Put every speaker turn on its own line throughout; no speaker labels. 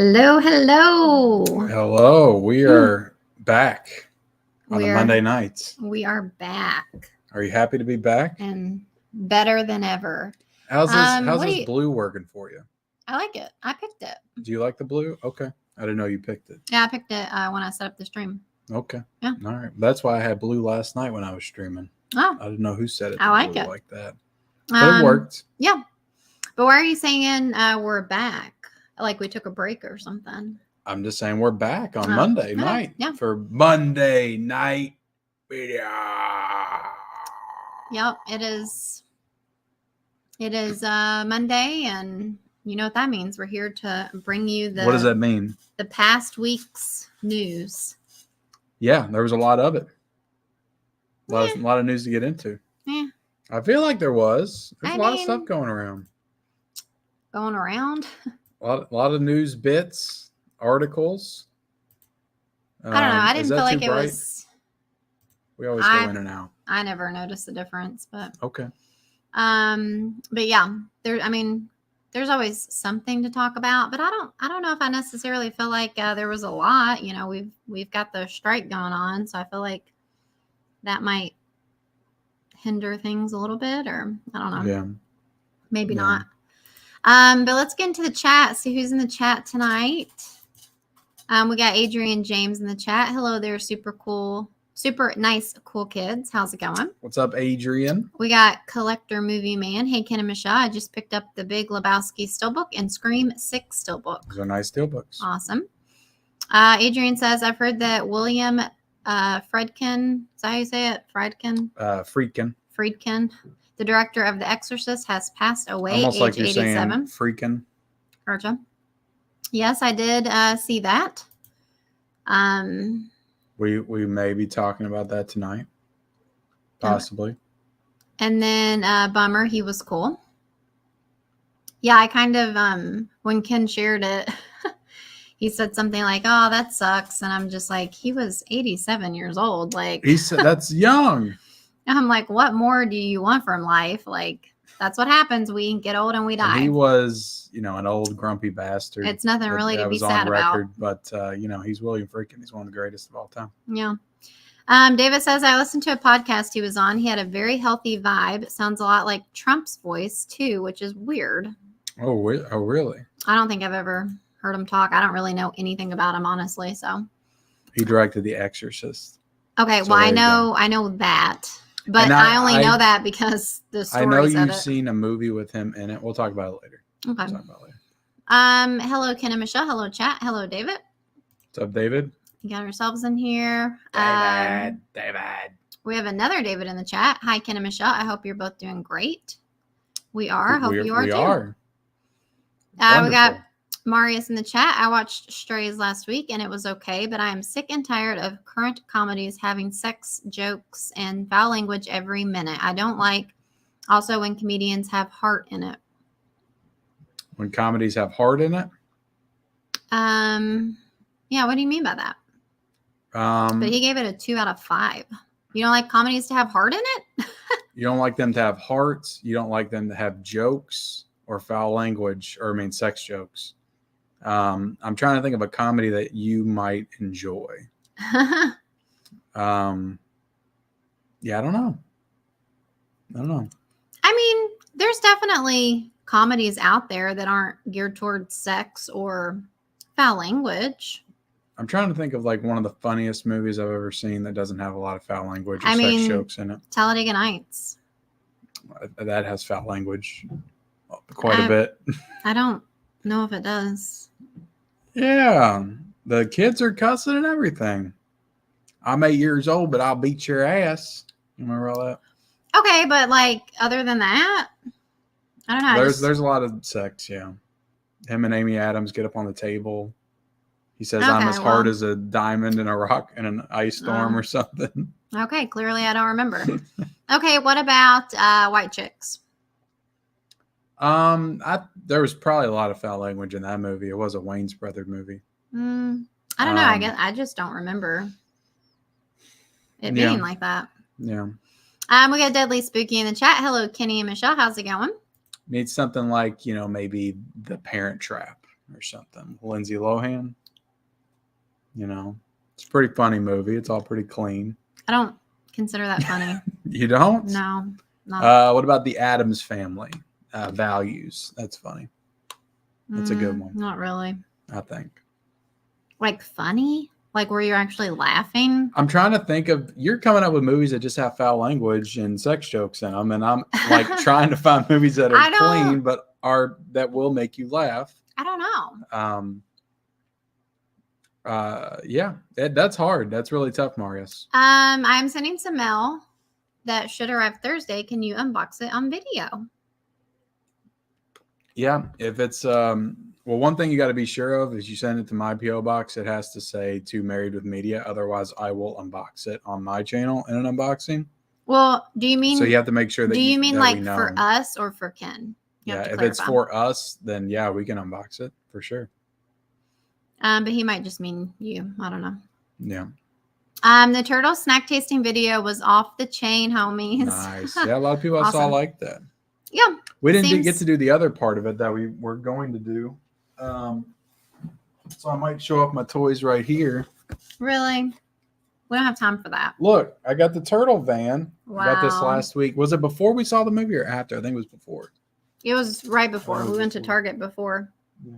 Hello, hello.
Hello, we are back on the Monday nights.
We are back.
Are you happy to be back?
And better than ever.
How's this blue working for you?
I like it. I picked it.
Do you like the blue? Okay. I didn't know you picked it.
Yeah, I picked it when I set up the stream.
Okay.
Yeah.
All right. That's why I had blue last night when I was streaming.
Oh.
I didn't know who set it.
I like
blue
it.
Like that. But it worked.
Yeah. But why are you saying we're back? Like we took a break or something?
I'm just saying we're back on Monday night.
Yeah.
For Monday night video.
Yep. It is Monday, and you know what that means. We're here to bring you
What does that mean?
The past week's news.
Yeah, there was a lot of it. A lot of news to get into.
Yeah.
I feel like there's a lot of stuff going around.
Going around?
A lot of news bits, articles.
I don't know. I didn't feel like it was.
We always go in and out.
I never noticed the difference, but
okay.
But yeah, there's always something to talk about, but I don't know if I necessarily feel like there was a lot. You know, we've got the strike going on, so I feel like that might hinder things a little bit, or I don't know.
Yeah.
Maybe not. But let's get into the chat. See who's in the chat tonight. We got Adrian James in the chat. Hello there, super nice, cool kids. How's it going?
What's up, Adrian?
We got Collector Movie Man. Hey, Ken and Michelle. I just picked up the Big Lebowski Steelbook and Scream 6 Steelbook.
Those are nice steelbooks.
Awesome. Adrian says, I've heard that William Friedkin, is that how you say it? Friedkin? Friedkin, the director of The Exorcist, has passed away
Almost
age
like you're
87.
Saying freaking.
Gotcha. Yes, I did see that.
We may be talking about that tonight. Possibly.
And then Bummer, he was cool. Yeah, I kind of, when Ken shared it, he said something like, oh, that sucks. And I'm just like, he was 87 years old. Like,
he said, that's young.
I'm like, what more do you want from life? Like, that's what happens. We get old and we die.
And he was, an old grumpy bastard.
It's nothing really to be sad about.
But, he's William Friedkin. He's one of the greatest of all time.
Yeah. David says, I listened to a podcast he was on. He had a very healthy vibe. It sounds a lot like Trump's voice, too, which is weird.
Oh, really?
I don't think I've ever heard him talk. I don't really know anything about him, honestly. So
he directed The Exorcist.
Okay, so well, I know that. But I only know that because the story.
I know you've seen a movie with him in it. We'll talk about it later.
Okay.
We'll talk about it later.
Hello, Ken and Michelle. Hello, chat. Hello, David.
What's up, David?
You got ourselves in here.
David.
We have another David in the chat. Hi, Ken and Michelle. I hope you're both doing great. We are. Hope you are too.
We are.
We got Marius in the chat. I watched Strays last week and it was okay, but I am sick and tired of current comedies having sex jokes and foul language every minute. I don't like also when comedians have heart in it.
When comedies have heart in it?
Yeah, what do you mean by that? But he gave it a 2 out of 5. You don't like comedies to have heart in it?
You don't like them to have hearts. You don't like them to have jokes or foul language, sex jokes. I'm trying to think of a comedy that you might enjoy. Yeah, I don't know.
There's definitely comedies out there that aren't geared towards sex or foul language.
I'm trying to think of like one of the funniest movies I've ever seen that doesn't have a lot of foul language or sex jokes in it.
Talladega Nights.
That has foul language quite a bit.
I don't know if it does.
Yeah. The kids are cussing and everything. I'm 8 years old, but I'll beat your ass. You remember all that?
Okay, but like other than that, I don't know.
There's a lot of sex, yeah. Him and Amy Adams get up on the table. He says, I'm as hard as a diamond in a rock in an ice storm or something.
Okay, clearly I don't remember. Okay, what about white chicks?
There was probably a lot of foul language in that movie. It was a Wayne's Brother movie.
I don't know. I just don't remember it being like that.
Yeah.
We got Deadly Spooky in the chat. Hello, Kenny and Michelle. How's it going?
Needs something like, maybe The Parent Trap. or something. Lindsay Lohan. You know, it's a pretty funny movie. It's all pretty clean.
I don't consider that funny.
You don't?
No. Not.
What about the Addams Family? Values. That's funny. That's a good one.
Not really.
I think.
Like funny? Like where you're actually laughing?
I'm trying to think of, you're coming up with movies that just have foul language and sex jokes in them. And I'm like trying to find movies that are clean, but that will make you laugh.
I don't know.
Yeah, that's hard. That's really tough, Marius.
I'm sending some mail that should arrive Thursday. Can you unbox it on video?
Yeah, if it's well, one thing you got to be sure of is you send it to my PO box. It has to say "To Married with Media," otherwise I will unbox it on my channel in an unboxing.
Well, do you mean?
So you have to make sure that.
Do you mean like for us or for Ken?
Yeah, if it's for us, then yeah, we can unbox it for sure.
But he might just mean you. I don't know.
Yeah.
The turtle snack tasting video was off the chain, homies.
Nice. Yeah, a lot of people I saw like that.
Yeah.
We didn't get to do the other part of it that we were going to do. So I might show off my toys right here.
Really? We don't have time for that.
Look, I got the turtle van.
Wow.
I got this last week. Was it before we saw the movie or after? I think it was before.
It was right before. We went to Target before.
Yeah.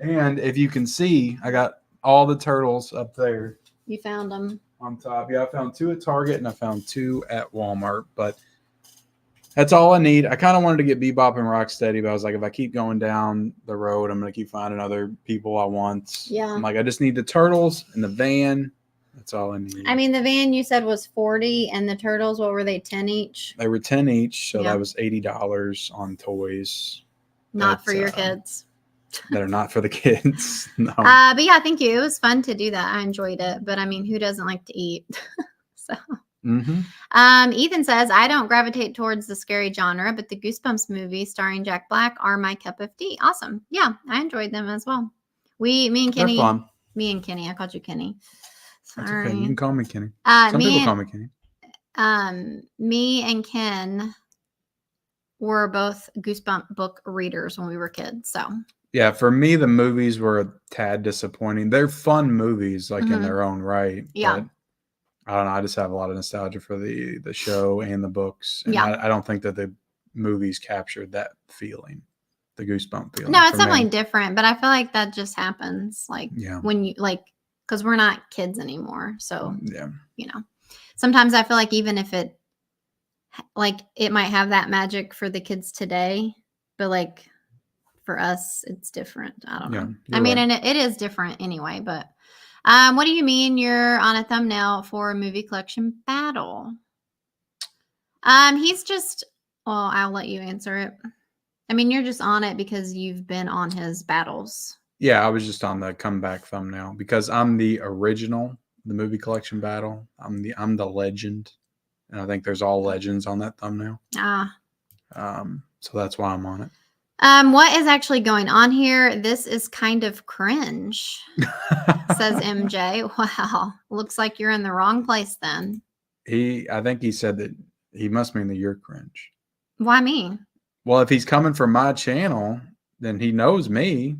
And if you can see, I got all the turtles up there.
You found them.
On top. Yeah, I found 2 at Target and I found 2 at Walmart. But that's all I need. I kind of wanted to get Bebop and Rocksteady, but I was like, if I keep going down the road, I'm going to keep finding other people I want.
Yeah.
I'm like, I just need the turtles and the van. That's all I need.
I mean, the van you said was 40 and the turtles, what were they, 10 each?
They were 10 each, so that was $80 on toys.
Not for your kids.
That are not for the kids. No.
But yeah, thank you. It was fun to do that. I enjoyed it. But I mean, who doesn't like to eat? So Ethan says, I don't gravitate towards the scary genre, but the Goosebumps movies starring Jack Black are my cup of tea. Awesome. Yeah, I enjoyed them as well. Me and Kenny.
They're fun.
Me and Kenny. I called you Kenny.
That's okay. You can call me Kenny.
Some
people call me Kenny.
Me and Ken were both Goosebump book readers when we were kids. So
yeah, for me, the movies were a tad disappointing. They're fun movies, like in their own right.
Yeah.
But I don't know. I just have a lot of nostalgia for the show and the books. And
yeah.
I don't think that the movies captured that feeling, the Goosebump feeling.
No, it's definitely different, but I feel like that just happens. Like when you because we're not kids anymore. So, sometimes I feel like even if it might have that magic for the kids today, but like for us, it's different. I don't know. I mean, and it is different anyway, but what do you mean you're on a thumbnail for a movie collection battle? He's just, well, I'll let you answer it. I mean, you're just on it because you've been on his battles.
Yeah, I was just on the comeback thumbnail because I'm the original, the movie collection battle. I'm the legend. And I think there's all legends on that thumbnail. So that's why I'm on it.
What is actually going on here? This is kind of cringe, says MJ. Wow. Looks like you're in the wrong place then.
I think he said that he must mean that you're cringe.
Why me?
Well, if he's coming from my channel, then he knows me.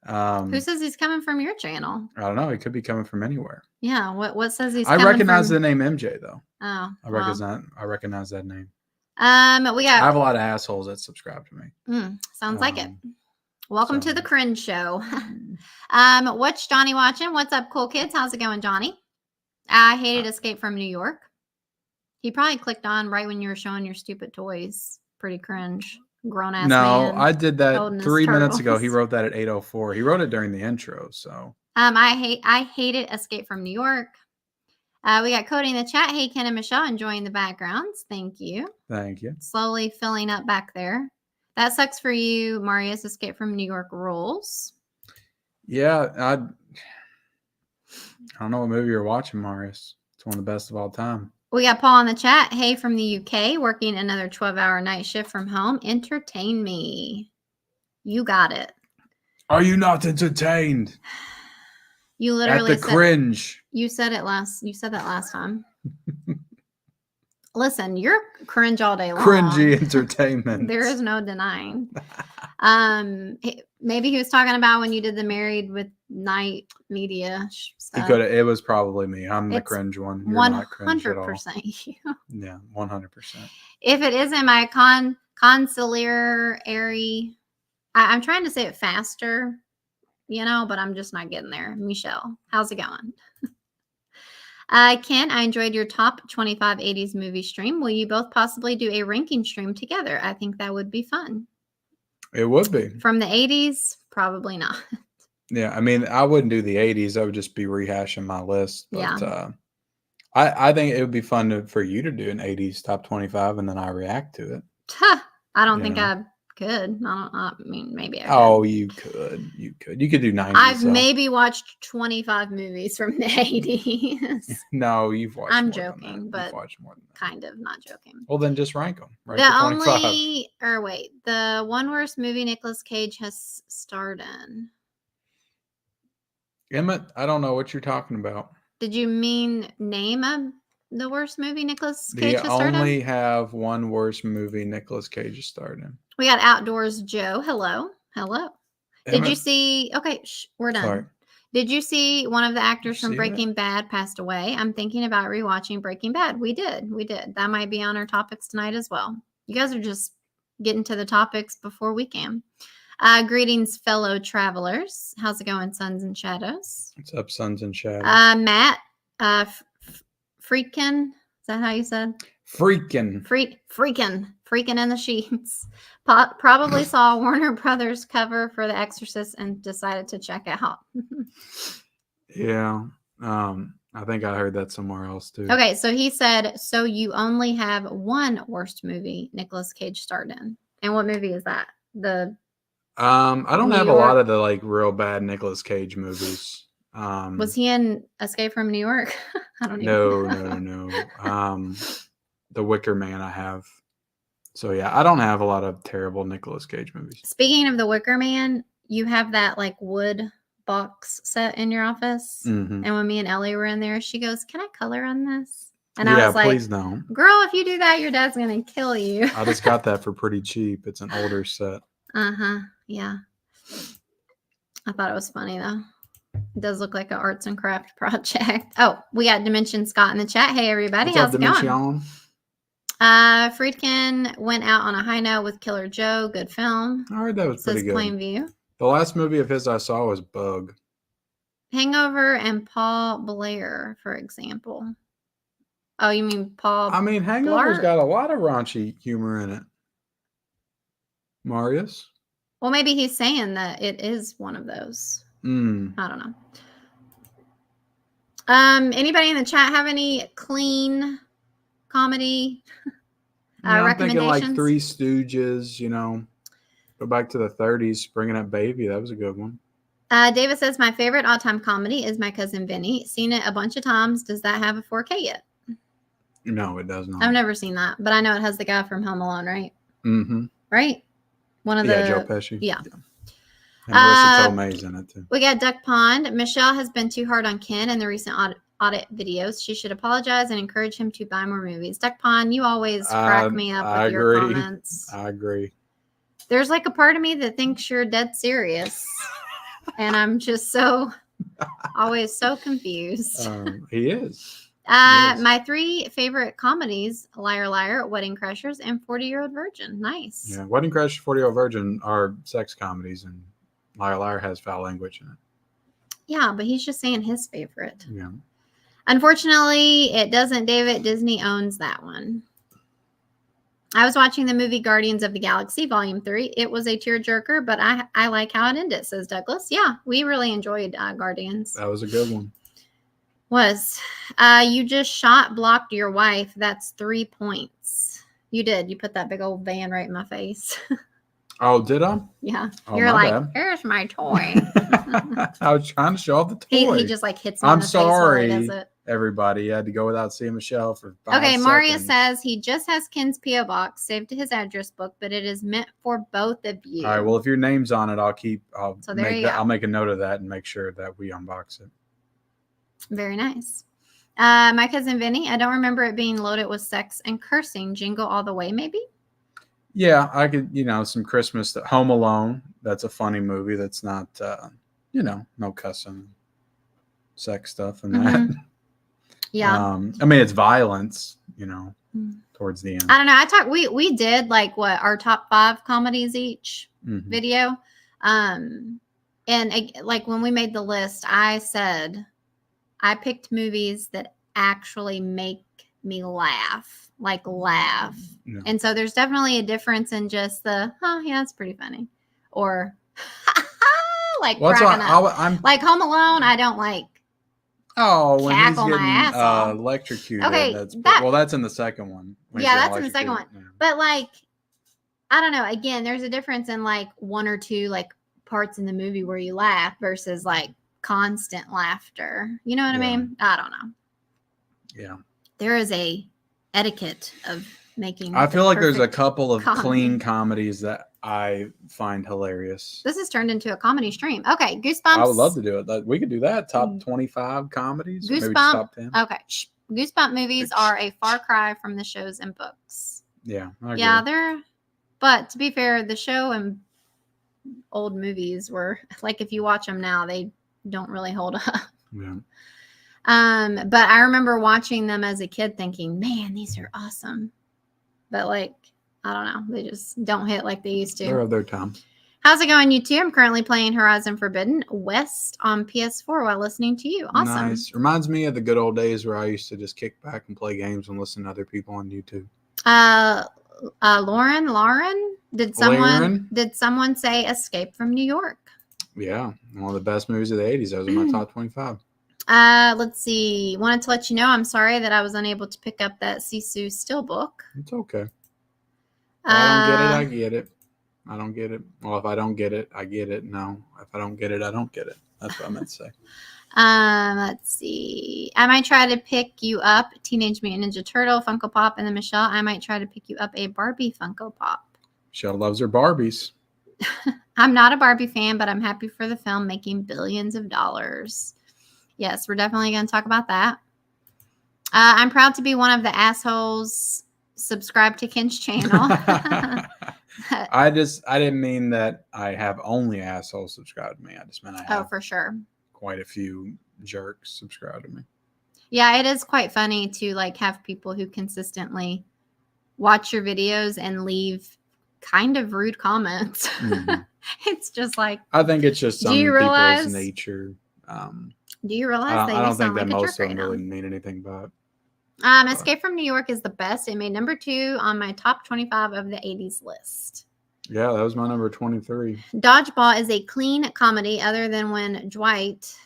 Who says he's coming from your channel?
I don't know. He could be coming from anywhere.
Yeah. What says he's
I
coming
recognize
from...
the name MJ though.
Oh.
I recognize that name.
I
have a lot of assholes that subscribe to me.
Sounds like it. Welcome to the cringe show. What's Johnny watching? What's up, cool kids? How's it going, Johnny? I hated Escape from New York. He probably clicked on right when you were showing your stupid toys. Pretty cringe. Grown ass man.
No, I did that 3 minutes ago. He wrote that at 8:04. He wrote it during the intro. So
I hated Escape from New York. We got Cody in the chat. Hey, Ken and Michelle, enjoying the backgrounds. Thank you.
Thank you.
Slowly filling up back there. That sucks for you, Marius. Escape from New York rules.
Yeah, I don't know what movie you're watching, Marius. It's one of the best of all time.
We got Paul in the chat. Hey, from the UK, working another 12-hour night shift from home. Entertain me. You got it.
Are you not entertained?
You literally
said cringe.
You said that last time. Listen, you're cringe all day long.
Cringy entertainment.
There is no denying. Maybe he was talking about when you did the Married with Night Media
He
stuff.
could. It was probably me. I'm the
It's
cringe one. You're not cringe at all.
100% you.
Yeah, 100%.
If it isn't my consigliere, I'm trying to say it faster, but I'm just not getting there. Michelle, how's it going? Ken, I enjoyed your top 25 80s movie stream. Will you both possibly do a ranking stream together? I think that would be fun.
It would be.
From the 80s, probably not.
Yeah, I mean, I wouldn't do the 80s. I would just be rehashing my list. But
Yeah.
I think it would be fun for you to do an 80s top 25 and then I react to it.
I don't think I could. I mean, maybe I could.
Oh, you could. You could do 90s.
I've maybe watched 25 movies from the 80s.
No, you've watched
I'm
more
joking,
than that.
but
you've watched more than that.
Kind of not joking.
Well, then just rank them. Rank
The one worst movie Nicolas Cage has starred in.
Emmett, I don't know what you're talking about.
Did you mean name the worst movie Nicolas Cage has starred in?
We only have one worst movie Nicolas Cage has starred in.
We got Outdoors Joe. Hello. Emmett, did you see? Okay, we're done. Sorry. Did you see one of the actors from Breaking Bad passed away? I'm thinking about rewatching Breaking Bad. We did. That might be on our topics tonight as well. You guys are just getting to the topics before we can. Greetings, fellow travelers. How's it going, Suns and Shadows?
What's up, Suns and Shadows?
Matt, Friedkin. Is that how you said?
Friedkin.
Freaking in the sheets. Probably saw Warner Brothers cover for The Exorcist and decided to check out.
Yeah. I think I heard that somewhere else too.
Okay, so he said, so you only have one worst movie Nicolas Cage starred in. And what movie is that?
I don't have a lot of the real bad Nicolas Cage movies.
Was he in Escape from New York? I don't know.
No. The Wicker Man I have. So yeah, I don't have a lot of terrible Nicolas Cage movies.
Speaking of The Wicker Man, you have that wood box set in your office.
Mm-hmm.
And when me and Ellie were in there, she goes, "Can I color on this?" And I was
please don't.
Girl, if you do that, your dad's going to kill you.
I just got that for pretty cheap. It's an older set.
Yeah. I thought it was funny though. It does look like an arts and craft project. Oh, we got Dimension Scott in the chat. Hey everybody, how's it going? Friedkin went out on a high note with Killer Joe. Good film.
I heard that was pretty good.
Plainview.
The last movie of his I saw was Bug.
Hangover and Paul Blair, for example. Oh, you mean Paul?
I mean, Hangover's got a lot of raunchy humor in it. Marius?
Well, maybe he's saying that it is one of those. I don't know. Anybody in the chat have any clean comedy
I'm thinking Three Stooges, go back to the 30s, Bringing Up Baby. That was a good one.
David says, my favorite all-time comedy is My Cousin Vinny. Seen it a bunch of times. Does that have a 4K yet?
No, it does not.
I've never seen that, but I know it has the guy from Home Alone, right?
Mm-hmm.
Right? One of
Joe Pesci.
Yeah.
And Marissa Tomei's in it too.
We got Duck Pond. Michelle has been too hard on Ken in the recent audit videos. She should apologize and encourage him to buy more movies. Duck Pond, you always crack me up with your comments.
I agree.
There's a part of me that thinks you're dead serious. And I'm just always so confused.
He is.
My 3 favorite comedies: Liar Liar, Wedding Crashers, and 40-Year-Old Virgin. Nice.
Yeah, Wedding Crashers, 40-Year-Old Virgin are sex comedies, and Liar Liar has foul language in it.
Yeah, but he's just saying his favorite.
Yeah.
Unfortunately, it doesn't, David. Disney owns that one. I was watching the movie Guardians of the Galaxy Volume 3. It was a tearjerker, but I like how it ended, says Douglas. Yeah, we really enjoyed Guardians.
That was a good one.
You just blocked your wife. That's 3 points. You did. You put that big old van right in my face.
Oh, did I?
Yeah.
Oh,
you're like,
bad.
Here's my toy.
I was trying to show off the toy.
He just hits me in the face while he does it.
Everybody had to go without seeing Michelle for 5 seconds.
Okay, Maria says he just has Ken's P.O. box saved to his address book, but it is meant for both of you.
All right, well, if your name's on it, I'll make a note of that and make sure that we unbox it.
Very nice. My Cousin Vinny, I don't remember it being loaded with sex and cursing. Jingle All the Way, maybe?
Yeah, I could, some Christmas. Home Alone. That's a funny movie. That's not, no cussing, sex stuff, and that.
Mhm. Yeah.
I mean, it's violence,
Mm.
towards the end.
I don't know. We did like what our top 5 comedies each video. And like when we made the list, I said I picked movies that actually make me laugh, like laugh.
Yeah.
And so there's definitely a difference in just the, oh yeah, it's pretty funny, or like cracking up. Like Home Alone, I don't like.
Oh, when he's
cackle my ass off.
getting electrocuted.
Okay,
that's in the second one.
Yeah, that's in the second one. Yeah. But like, I don't know. Again, there's a difference in like 1 or 2 like parts in the movie where you laugh versus like constant laughter. You know what I mean? I don't know.
Yeah.
There is a etiquette of making.
I feel like there's a couple of clean comedies that I find hilarious.
This has turned into a comedy stream. Okay, Goosebumps.
I would love to do it. We could do that. Top 25 comedies. Goosebumps. Maybe just top 10.
Okay. Goosebump movies are a far cry from the shows and books.
Yeah.
Yeah, but to be fair, the show and old movies were like, if you watch them now, they don't really hold up.
Yeah.
But I remember watching them as a kid thinking, man, these are awesome. But like, I don't know. They just don't hit like they used to.
They're of their time.
How's it going, YouTube? I'm currently playing Horizon Forbidden West on PS4 while listening to you. Awesome.
Nice. Reminds me of the good old days where I used to just kick back and play games and listen to other people on YouTube.
Lauren, did someone say Escape from New York?
Yeah, one of the best movies of the 80s. That was in my top 25.
Let's see. Wanted to let you know I'm sorry that I was unable to pick up that Sisu Steelbook.
It's okay. I get it. I don't get it. Well, if I don't get it, I get it. No, if I don't get it, I don't get it. That's what I meant to say.
Let's see. I might try to pick you up Teenage Mutant Ninja Turtle, Funko Pop, and then Michelle, I might try to pick you up a Barbie Funko Pop.
Michelle loves her Barbies.
I'm not a Barbie fan, but I'm happy for the film making billions of dollars. Yes, we're definitely going to talk about that. I'm proud to be one of the assholes subscribed to Ken's channel.
I didn't mean that I have only assholes subscribed to me. I just meant I have
for sure
quite a few jerks subscribed to me.
Yeah, it is quite funny to like have people who consistently watch your videos and leave kind of rude comments. Mm-hmm. It's just like,
I think it's just some people's nature.
Do you realize
I don't think that most of them really mean anything but.
Escape from New York is the best. It made number 2 on my top 25 of the 80s list.
Yeah, that was my number 23.
Dodgeball is a clean comedy other than when Dwight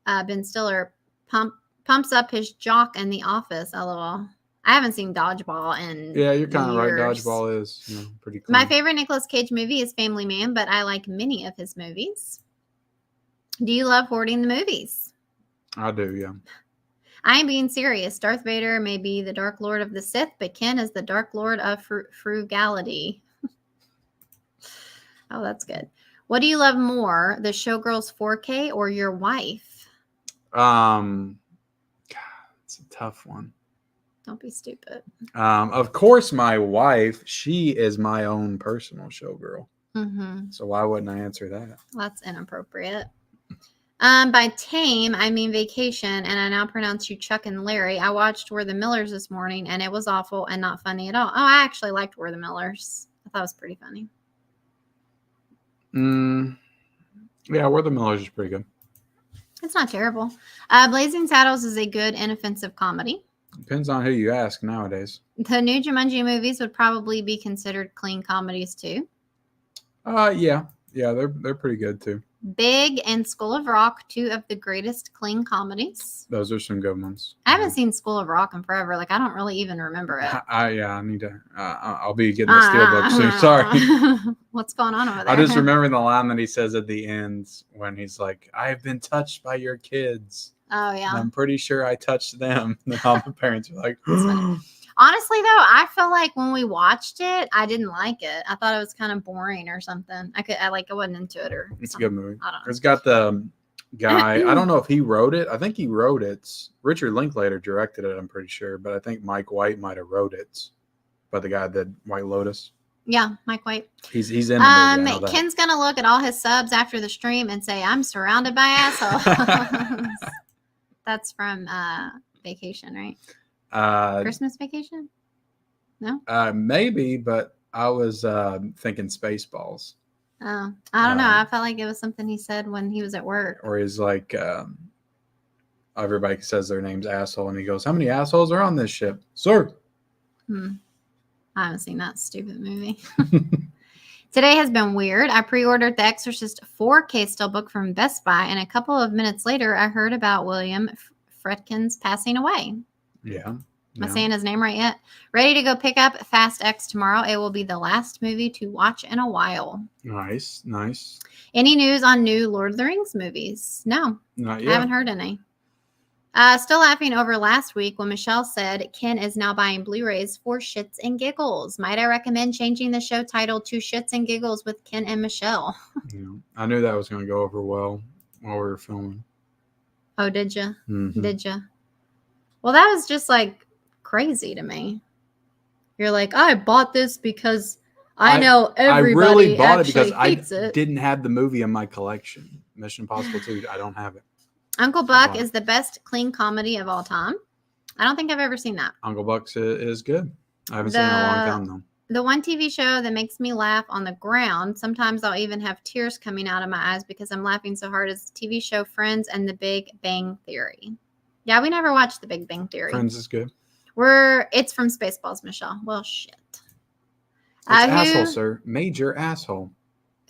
Ben Stiller pumps up his jock in The Office. LOL. I haven't seen Dodgeball in
Yeah, you're kind of right. Dodgeball is pretty clean.
My favorite Nicolas Cage movie is Family Man, but I like many of his movies. Do you love hoarding the movies?
I do, yeah.
I am being serious. Darth Vader may be the Dark Lord of the Sith, but Ken is the Dark Lord of frugality. Oh, that's good. What do you love more, the Showgirls 4K or your wife?
God, it's a tough one.
Don't be stupid.
Of course, my wife. She is my own personal showgirl.
Mm-hmm.
So why wouldn't I answer that?
That's inappropriate. By tame, I mean vacation, and I now pronounce you Chuck and Larry. I watched We're the Millers this morning, and it was awful and not funny at all. Oh, I actually liked We're the Millers. I thought it was pretty funny.
Yeah, We're the Millers is pretty good.
It's not terrible. Blazing Saddles is a good inoffensive comedy.
Depends on who you ask nowadays.
The new Jumanji movies would probably be considered clean comedies too.
Yeah, they're pretty good too.
Big and School of Rock, 2 of the greatest clean comedies.
Those are some good ones.
I haven't seen School of Rock in forever. Like, I don't really even remember it.
I need to. I'll be getting the steelbook soon. Sorry.
What's going on over there?
I just remember the line that he says at the end when he's like, "I've been touched by your kids."
Oh yeah.
And I'm pretty sure I touched them. And all the parents were like,
honestly, though, I feel like when we watched it, I didn't like it. I thought it was kind of boring or something. I wasn't into it or something.
It's a good movie.
I don't know.
It's got the guy. I don't know if he wrote it. I think he wrote it. Richard Linklater directed it, I'm pretty sure. But I think Mike White might have wrote it. But the guy that White Lotus.
Yeah, Mike White.
He's in the movie. I know that.
Ken's gonna look at all his subs after the stream and say, "I'm surrounded by assholes." That's from Vacation, right? Christmas Vacation? No.
Maybe, but I was thinking Spaceballs.
Oh, I don't know. I felt like it was something he said when he was at work.
Or he's like, everybody says their name's asshole, and he goes, "How many assholes are on this ship, sir?"
I haven't seen that stupid movie. Today has been weird. I pre-ordered The Exorcist 4K Steelbook from Best Buy, and a couple of minutes later, I heard about William Friedkin's passing away.
Yeah.
Am I saying his name right yet? Ready to go pick up Fast X tomorrow. It will be the last movie to watch in a while.
Nice.
Any news on new Lord of the Rings movies? No.
Not yet.
I haven't heard any. Still laughing over last week when Michelle said Ken is now buying Blu-rays for shits and giggles. Might I recommend changing the show title to Shits and Giggles with Ken and Michelle?
Yeah, I knew that was going to go over well while we were filming.
Oh, did you?
Mm-hmm.
Did you? Well, that was just like crazy to me. You're like, I bought this because I know everybody
I really bought it because I
it.
didn't have the movie in my collection. Mission Impossible 2, I don't have it.
Uncle Buck is the best clean comedy of all time. I don't think I've ever seen that.
Uncle Buck's is good. I haven't seen it in a long time, though.
The one TV show that makes me laugh on the ground, sometimes I'll even have tears coming out of my eyes because I'm laughing so hard, is the TV show Friends and The Big Bang Theory. Yeah, we never watched The Big Bang Theory.
Friends is good.
It's from Spaceballs, Michelle. Well, shit.
It's asshole, sir. Major asshole.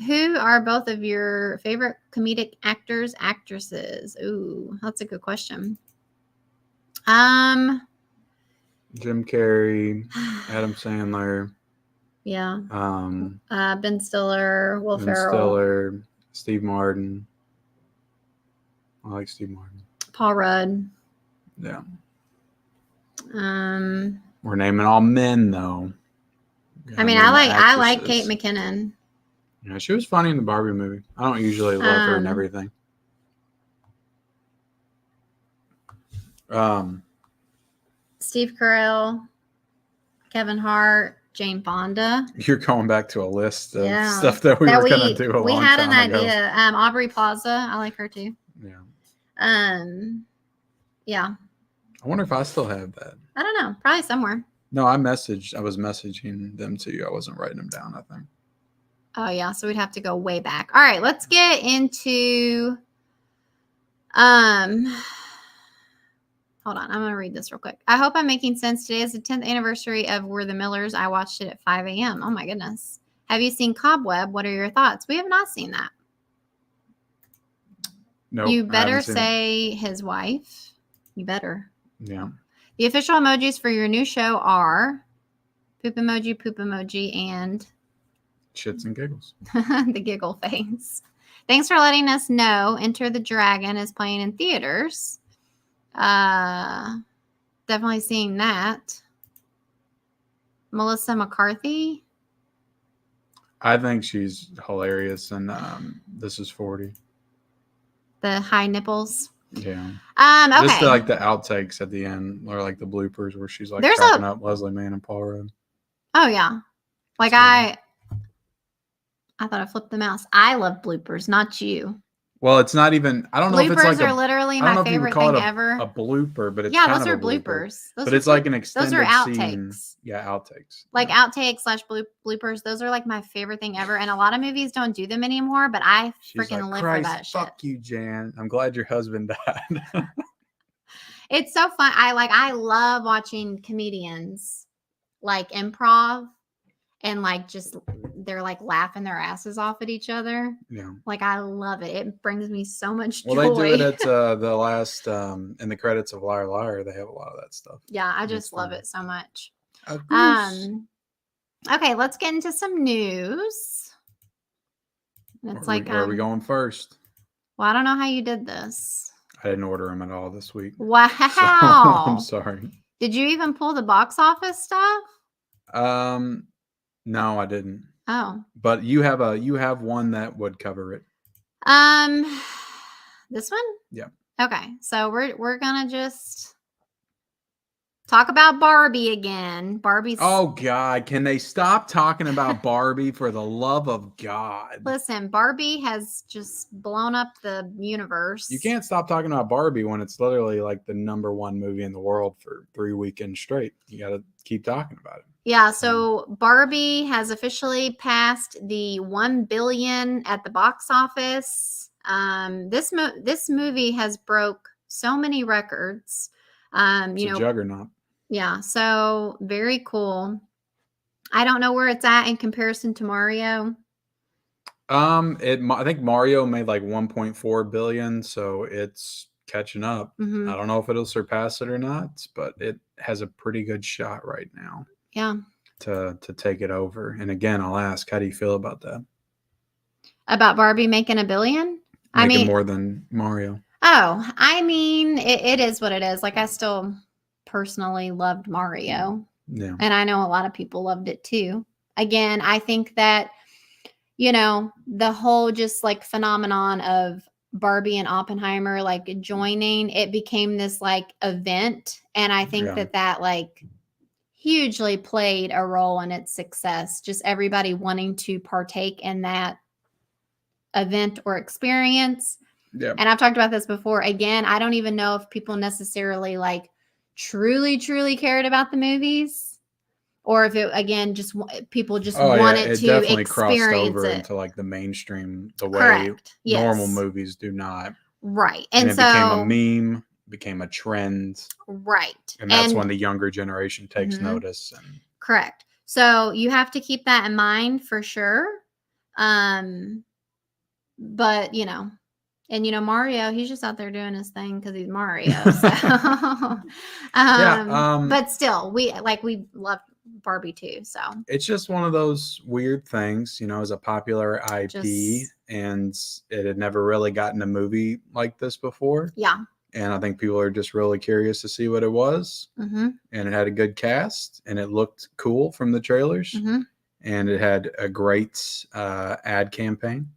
Who are both of your favorite comedic actors, actresses? Ooh, that's a good question.
Jim Carrey, Adam Sandler.
Yeah. Ben Stiller, Will Ferrell.
Stiller, Steve Martin. I like Steve Martin.
Paul Rudd.
Yeah. We're naming all men, though.
I mean, I like Kate McKinnon.
Yeah, she was funny in the Barbie movie. I don't usually love her and everything.
Steve Carell, Kevin Hart, Jane Fonda.
You're going back to a list of stuff that we were going to do a long time ago. We had an idea.
Aubrey Plaza. I like her too.
Yeah.
Yeah.
I wonder if I still have that.
I don't know. Probably somewhere.
No, I was messaging them to you. I wasn't writing them down, I think.
Oh, yeah. So we'd have to go way back. All right. Let's get into hold on. I'm going to read this real quick. I hope I'm making sense. Today is the 10th anniversary of We're the Millers. I watched it at 5 a.m. Oh, my goodness. Have you seen Cobweb? What are your thoughts? We have not seen that.
No.
You better say his wife. You better.
Yeah.
The official emojis for your new show are poop emoji, and
shits and giggles.
The giggle face. Thanks for letting us know. Enter the Dragon is playing in theaters. Definitely seeing that. Melissa McCarthy.
I think she's hilarious, and This Is 40.
The high nipples.
Yeah.
Okay.
Just like the outtakes at the end, or like the bloopers where she's like cracking up Leslie Mann and Paul Rudd.
Oh yeah. Like I thought I flipped the mouse. I love bloopers, not you.
Well, it's not even. I don't know if it's like
bloopers are literally my favorite thing ever.
A blooper, but it's
those are bloopers.
But it's like an extended
Those are outtakes.
Scene. Yeah, outtakes.
Like outtakes / bloopers. Those are like my favorite thing ever. And a lot of movies don't do them anymore, but I freaking live for that shit.
Fuck you, Jan. I'm glad your husband died.
It's so fun. I love watching comedians like improv. And like just they're like laughing their asses off at each other.
Yeah.
Like I love it. It brings me so much joy.
Well, they do it at the last in the credits of Liar Liar. They have a lot of that stuff.
Yeah, I just love it so much.
Of course.
Okay, let's get into some news. It's
where are we going first?
Well, I don't know how you did this.
I didn't order them at all this week.
Wow.
So, I'm sorry.
Did you even pull the box office stuff?
No, I didn't.
Oh.
But you have one that would cover it.
This one?
Yeah.
Okay. So we're gonna just talk about Barbie again. Barbie's.
Oh God, can they stop talking about Barbie for the love of God?
Listen, Barbie has just blown up the universe.
You can't stop talking about Barbie when it's literally like the #1 movie in the world for 3 weekends straight. You got to keep talking about it.
Yeah, so Barbie has officially passed the 1 billion at the box office. This movie has broke so many records.
It's a juggernaut.
Yeah, so very cool. I don't know where it's at in comparison to Mario.
I think Mario made like 1.4 billion, so it's catching up.
Mhm.
I don't know if it'll surpass it or not, but it has a pretty good shot right now.
Yeah.
To take it over. And again, I'll ask, how do you feel about that?
About Barbie making $1 billion?
Making more than Mario.
Oh, I mean, it is what it is. Like, I still personally loved Mario.
Yeah.
And I know a lot of people loved it too. Again, I think that, the whole just like phenomenon of Barbie and Oppenheimer like joining, it became this like event. And I think that like hugely played a role in its success. Just everybody wanting to partake in that event or experience.
Yeah.
And I've talked about this before. Again, I don't even know if people necessarily like truly cared about the movies, or if it again just people just wanted
it
to
definitely crossed
experience
over
it
into like the mainstream the way normal movies do not.
Right.
And it became a meme, became a trend.
Right.
And that's when the younger generation takes notice. And
correct. So you have to keep that in mind for sure. But and Mario, he's just out there doing his thing because he's Mario. So but still, we love Barbie too. So
it's just one of those weird things, as a popular IP, and it had never really gotten a movie like this before.
Yeah.
And I think people are just really curious to see what it was.
Mm-hmm.
And it had a good cast, and it looked cool from the trailers.
Mm-hmm. And
it had a great ad campaign.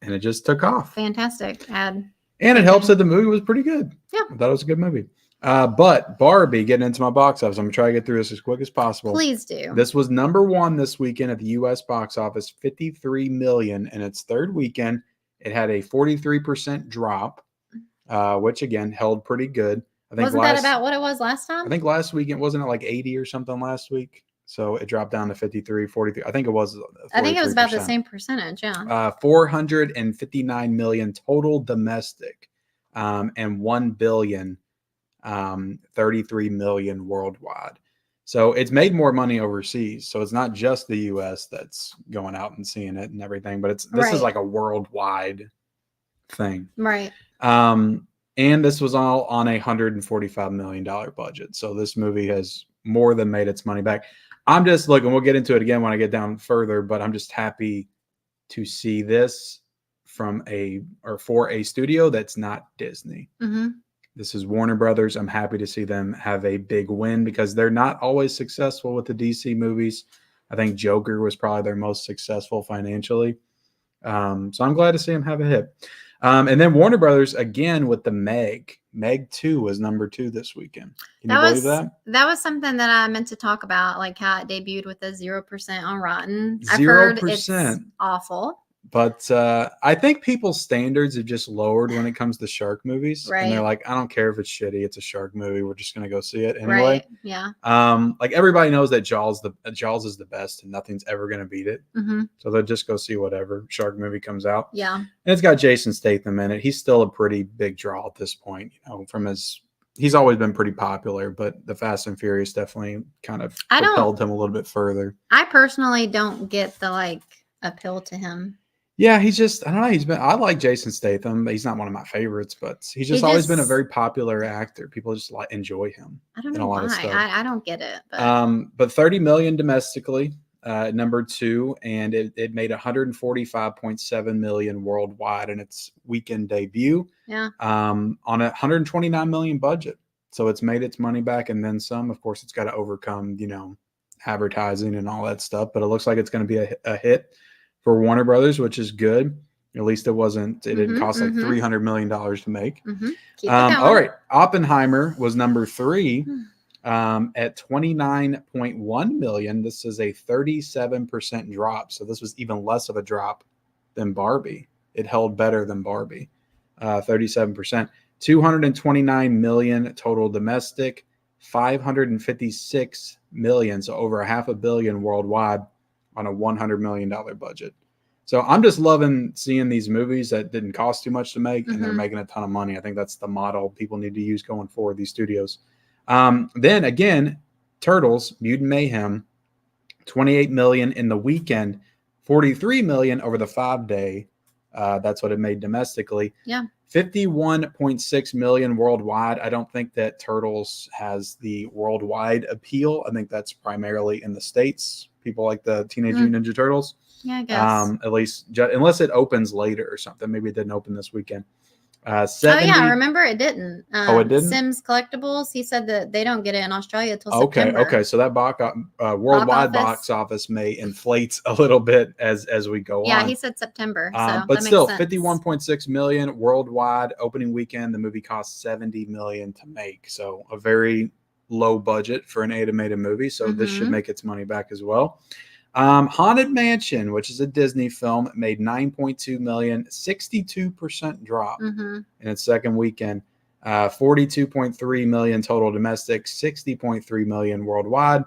And it just took off.
Fantastic ad.
And it helps that the movie was pretty good.
Yeah.
I thought it was a good movie. But Barbie, getting into my box office, I'm going to try to get through this as quick as possible.
Please do.
This was #1 this weekend at the U.S. box office, 53 million in its third weekend. It had a 43% drop, which again held pretty good. I think
wasn't that about what it was last time?
I think last weekend, wasn't it like 80 or something last week? So it dropped down to 53, 43. I think it was 43%.
I think it was about the same percentage, yeah.
459 million total domestic, and 1 billion, 33 million worldwide. So it's made more money overseas. So it's not just the US that's going out and seeing it and everything, but this is like a worldwide thing.
Right.
And this was all on a $145 million budget. So this movie has more than made its money back. I'm just looking, we'll get into it again when I get down further, but I'm just happy to see this for a studio that's not Disney.
Mm-hmm.
This is Warner Brothers. I'm happy to see them have a big win because they're not always successful with the DC movies. I think Joker was probably their most successful financially. So I'm glad to see them have a hit. And then Warner Brothers, again, with the Meg. Meg 2 was #2 this weekend. Can you believe that?
That was something that I meant to talk about, like how it debuted with a 0% on Rotten.
0%.
I've heard it's awful.
But I think people's standards have just lowered when it comes to shark movies.
Right.
And they're like, I don't care if it's shitty. It's a shark movie. We're just going to go see it anyway.
Right. Yeah.
Like everybody knows that Jaws is the best and nothing's ever going to beat it.
Mm-hmm.
So they'll just go see whatever shark movie comes out.
Yeah.
And it's got Jason Statham in it. He's still a pretty big draw at this point, he's always been pretty popular, but the Fast and Furious definitely kind of propelled him a little bit further.
I personally don't get the appeal to him.
Yeah, he's just, I don't know. I like Jason Statham. He's not one of my favorites, but he's just always been a very popular actor. People just enjoy him.
I don't know why. I don't get it.
But 30 million domestically, #2, and it made 145.7 million worldwide in its weekend debut.
Yeah.
On a 129 million budget. So it's made its money back and then some. Of course, it's got to overcome, advertising and all that stuff, but it looks like it's going to be a hit for Warner Brothers, which is good. At least it didn't cost like $300 million to make.
Keep it going.
All right. Oppenheimer was number 3 at 29.1 million. This is a 37% drop. So this was even less of a drop than Barbie. It held better than Barbie. 37%. 229 million total domestic, 556 million. So over $500 million worldwide on a $100 million budget. So I'm just loving seeing these movies that didn't cost too much to make and they're making a ton of money. I think that's the model people need to use going forward, these studios. Then again, Turtles, Mutant Mayhem, 28 million in the weekend, 43 million over the 5-day. That's what it made domestically.
Yeah.
51.6 million worldwide. I don't think that Turtles has the worldwide appeal. I think that's primarily in the States. People like the Teenage Mutant Ninja Turtles.
Yeah, I guess.
At least, unless it opens later or something. Maybe it didn't open this weekend.
70, oh, yeah. Remember, it didn't.
It didn't?
Sims Collectibles, he said that they don't get it in Australia until
September. Okay. So that worldwide box office may inflate a little bit as we go on.
Yeah, he said September. So
but still, 51.6 million worldwide opening weekend. The movie cost $70 million to make. So a very low budget for an animated movie. So this should make its money back as well. Haunted Mansion, which is a Disney film, made 9.2 million, 62% drop in its second weekend. 42.3 million total domestic, 60.3 million worldwide,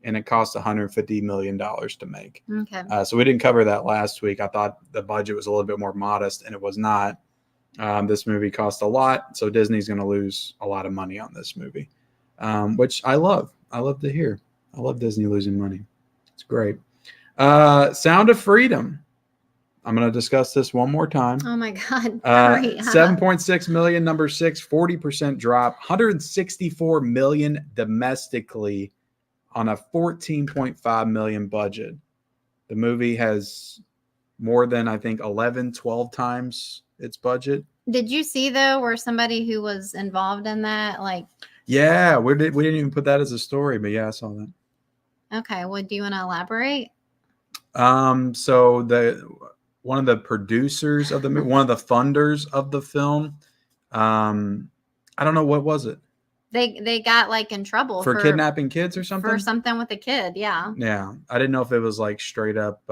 and it cost $150 million to make.
Okay.
So we didn't cover that last week. I thought the budget was a little bit more modest, and it was not. This movie cost a lot, so Disney's going to lose a lot of money on this movie, which I love. I love to hear. I love Disney losing money. It's great. Sound of Freedom. I'm going to discuss this one more time.
Oh my God.
7.6 million, number 6, 40% drop, 164 million domestically on a 14.5 million budget. The movie has more than, I think, 11, 12 times its budget.
Did you see, though, where somebody who was involved in that, like...
Yeah, we didn't even put that as a story, but yeah, I saw that.
Okay, well, do you want to elaborate?
So one of the producers of the movie, one of the funders of the film, I don't know, what was it?
They got like in trouble
for kidnapping kids or something.
For something with a kid, yeah.
Yeah, I didn't know if it was like straight up.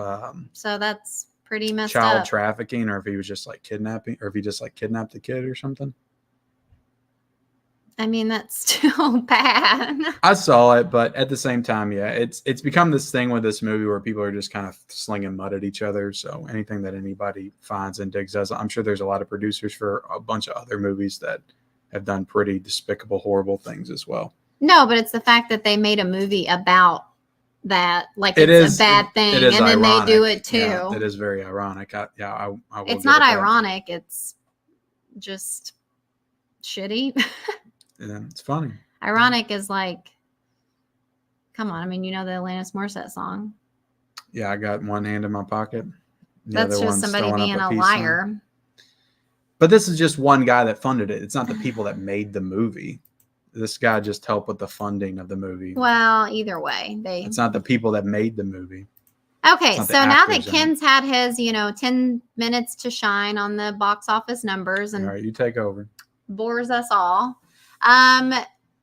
So that's pretty messed up.
Child trafficking, or if he was just like kidnapping, or if he just like kidnapped the kid or something.
I mean, that's still bad.
I saw it, but at the same time, yeah, it's become this thing with this movie where people are just kind of slinging mud at each other. So anything that anybody finds and digs us, I'm sure there's a lot of producers for a bunch of other movies that have done pretty despicable, horrible things as well.
No, but it's the fact that they made a movie about that, like it's a bad thing, and then ironic. They do it too.
Yeah, it is very ironic. I will
it's not ironic. It's just shitty.
Yeah, it's funny.
Ironic is like, come on. I mean, you know the Alanis Morissette song.
Yeah, I got one hand in my pocket.
That's just somebody being a liar.
Sign. But this is just one guy that funded it. It's not the people that made the movie. This guy just helped with the funding of the movie.
Well, either way,
it's not the people that made the movie.
Okay, so now that Ken's had his, 10 minutes to shine on the box office numbers, and
all right, you take over.
Bores us all.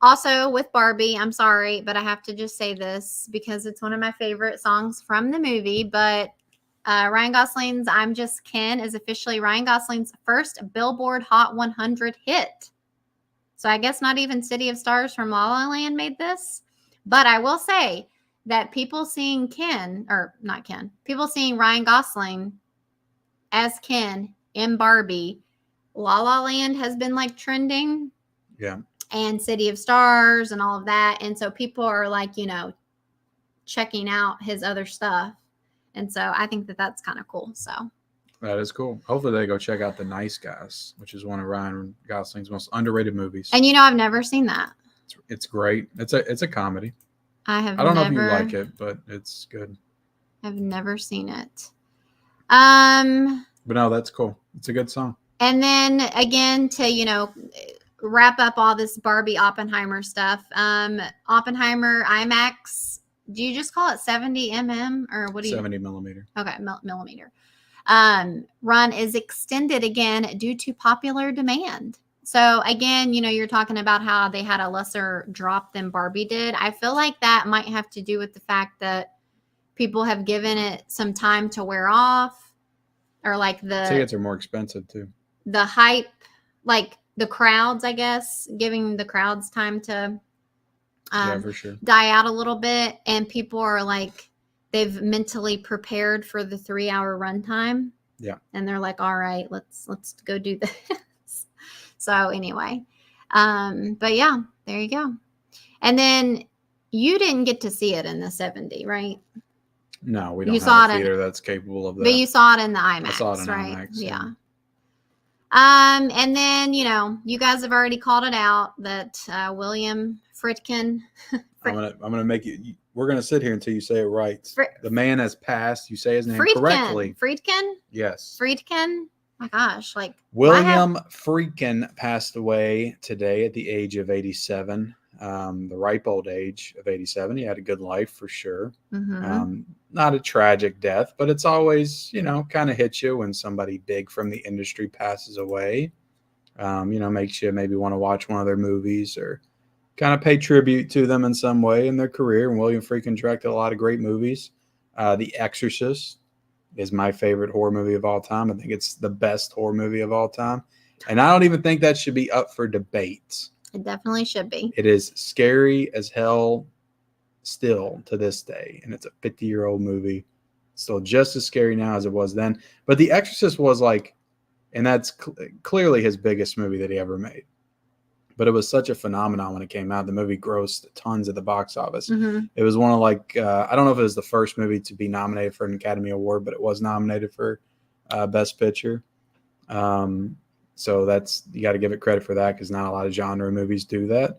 Also with Barbie, I'm sorry, but I have to just say this because it's one of my favorite songs from the movie. But Ryan Gosling's "I'm Just Ken" is officially Ryan Gosling's first Billboard Hot 100 hit. So I guess not even City of Stars from La La Land made this. But I will say that people seeing people seeing Ryan Gosling as Ken in Barbie, La La Land has been like trending.
Yeah.
And City of Stars and all of that. And so people are like, checking out his other stuff. And so I think that that's kind of cool. So
that is cool. Hopefully they go check out The Nice Guys, which is one of Ryan Gosling's most underrated movies.
And I've never seen that.
It's great. It's a comedy.
I
don't know if you like it, but it's good.
I've never seen it.
But no, that's cool. It's a good song.
And then again, to wrap up all this Barbie Oppenheimer stuff. Oppenheimer IMAX. Do you just call it 70 mm or what do you?
70 millimeter.
Okay, millimeter. run is extended again due to popular demand. So again, you're talking about how they had a lesser drop than Barbie did. I feel like that might have to do with the fact that people have given it some time to wear off, or like
Tickets are more expensive too.
The hype, like the crowds, I guess, giving the crowds time to
for sure.
die out a little bit, and people are like, they've mentally prepared for the 3-hour runtime.
Yeah.
And they're like, all right, let's go do this. So anyway, but yeah, there you go. And then you didn't get to see it in the 70, right?
No, we don't have a theater that's capable of that.
But you saw it in the IMAX,
I saw it in
right?
IMAX.
Yeah. And then, you guys have already called it out that William Friedkin.
I'm gonna make you. We're gonna sit here until you say it right. The man has passed. You say his name correctly.
Friedkin.
Yes.
Friedkin. My gosh, like
William Friedkin passed away today at the age of 87. The ripe old age of 87. He had a good life for sure.
Mm-hmm.
Not a tragic death, but it's always, kind of hits you when somebody big from the industry passes away. Makes you maybe want to watch one of their movies or kind of pay tribute to them in some way in their career. And William Friedkin directed a lot of great movies. The Exorcist is my favorite horror movie of all time. I think it's the best horror movie of all time. And I don't even think that should be up for debate.
It definitely should be.
It is scary as hell still to this day. And it's a 50-year-old movie. Still just as scary now as it was then. But The Exorcist was like, and that's clearly his biggest movie that he ever made. But it was such a phenomenon when it came out. The movie grossed tons at the box office.
Mm-hmm.
It was one of I don't know if it was the first movie to be nominated for an Academy Award, but it was nominated for Best Picture. So you got to give it credit for that, because not a lot of genre movies do that.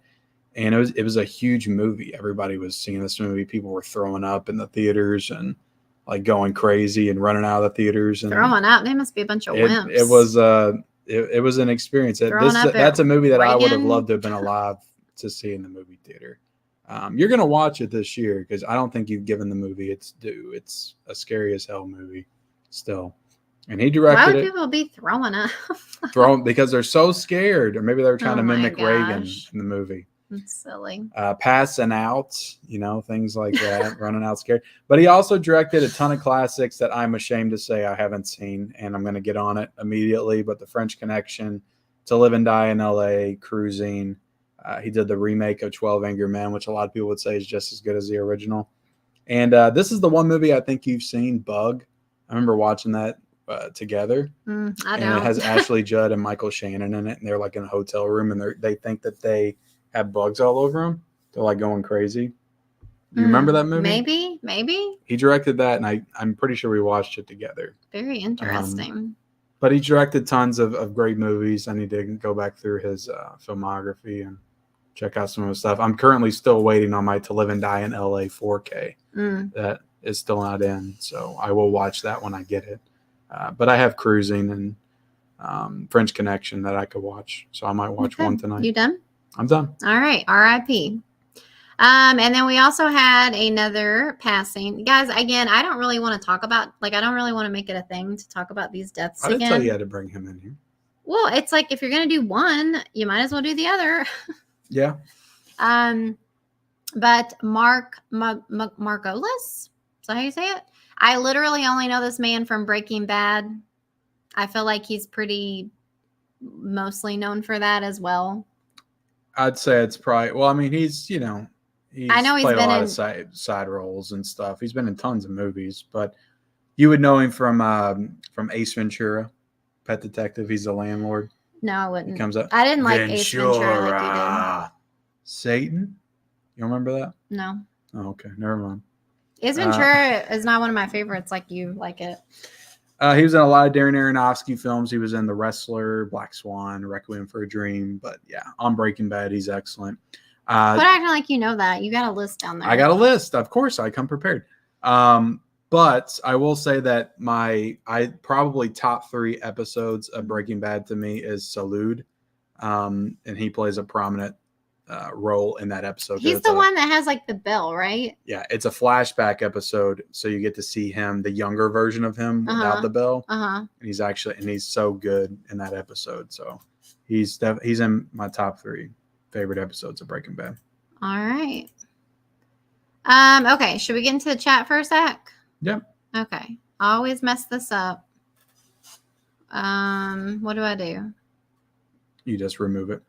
And it was a huge movie. Everybody was seeing this movie. People were throwing up in the theaters and like going crazy and running out of the theaters. And
throwing up. They must be a bunch of wimps.
It was an experience. That's a movie that I would have loved to have been alive to see in the movie theater. You're going to watch it this year, because I don't think you've given the movie its due. It's a scary as hell movie still. And he directed it.
Why would people be throwing up?
Because they're so scared, or maybe they were trying to mimic Reagan in the movie.
That's silly.
Passing out, things like that, running out scared. But he also directed a ton of classics that I'm ashamed to say I haven't seen, and I'm going to get on it immediately. But The French Connection, To Live and Die in L.A., Cruising. He did the remake of 12 Angry Men, which a lot of people would say is just as good as the original. And this is the one movie I think you've seen, Bug. I remember watching that together.
I don't.
And it has Ashley Judd and Michael Shannon in it, and they're like in a hotel room, and they think that they have bugs all over them. They're like going crazy. You remember that movie?
Maybe.
He directed that, and I'm pretty sure we watched it together.
Very interesting.
But he directed tons of great movies. I need to go back through his filmography and check out some of his stuff. I'm currently still waiting on my To Live and Die in LA 4K. That is still not in, so I will watch that when I get it. But I have Cruising and French Connection that I could watch, so I might watch one tonight.
You done?
I'm done.
All right. R.I.P. And then we also had another passing. Guys, again, I don't really want to talk about, I don't really want to make it a thing to talk about these deaths again.
I didn't tell you had to bring him in here.
Well, it's like, if you're going to do one, you might as well do the other.
Yeah.
But Mark Margolis, is that how you say it? I literally only know this man from Breaking Bad. I feel like he's pretty mostly known for that as well.
I'd say it's probably, well, I mean, he's
I know he's
played
been
a lot of side roles and stuff. He's been in tons of movies, but you would know him from Ace Ventura, Pet Detective. He's the landlord.
No, I wouldn't.
He comes up.
I didn't like Ace Ventura like you did.
Satan? You remember that?
No.
Oh, okay. Never mind.
Ace Ventura is not one of my favorites like you like it.
He was in a lot of Darren Aronofsky films. He was in The Wrestler, Black Swan, Requiem for a Dream. But yeah, on Breaking Bad, he's excellent.
Quit acting like you know that. You got a list down there.
I got a list. Of course, I come prepared. But I will say that I probably top 3 episodes of Breaking Bad to me is Salud. And he plays a prominent role in that episode.
He's the one that has like the bell, right?
Yeah, it's a flashback episode, so you get to see him, the younger version of him without the bell. And he's so good in that episode. So he's in my top 3 favorite episodes of Breaking Bad.
All right. Okay, should we get into the chat for a sec?
Yep.
Okay. I always mess this up. What do I do?
You just remove it.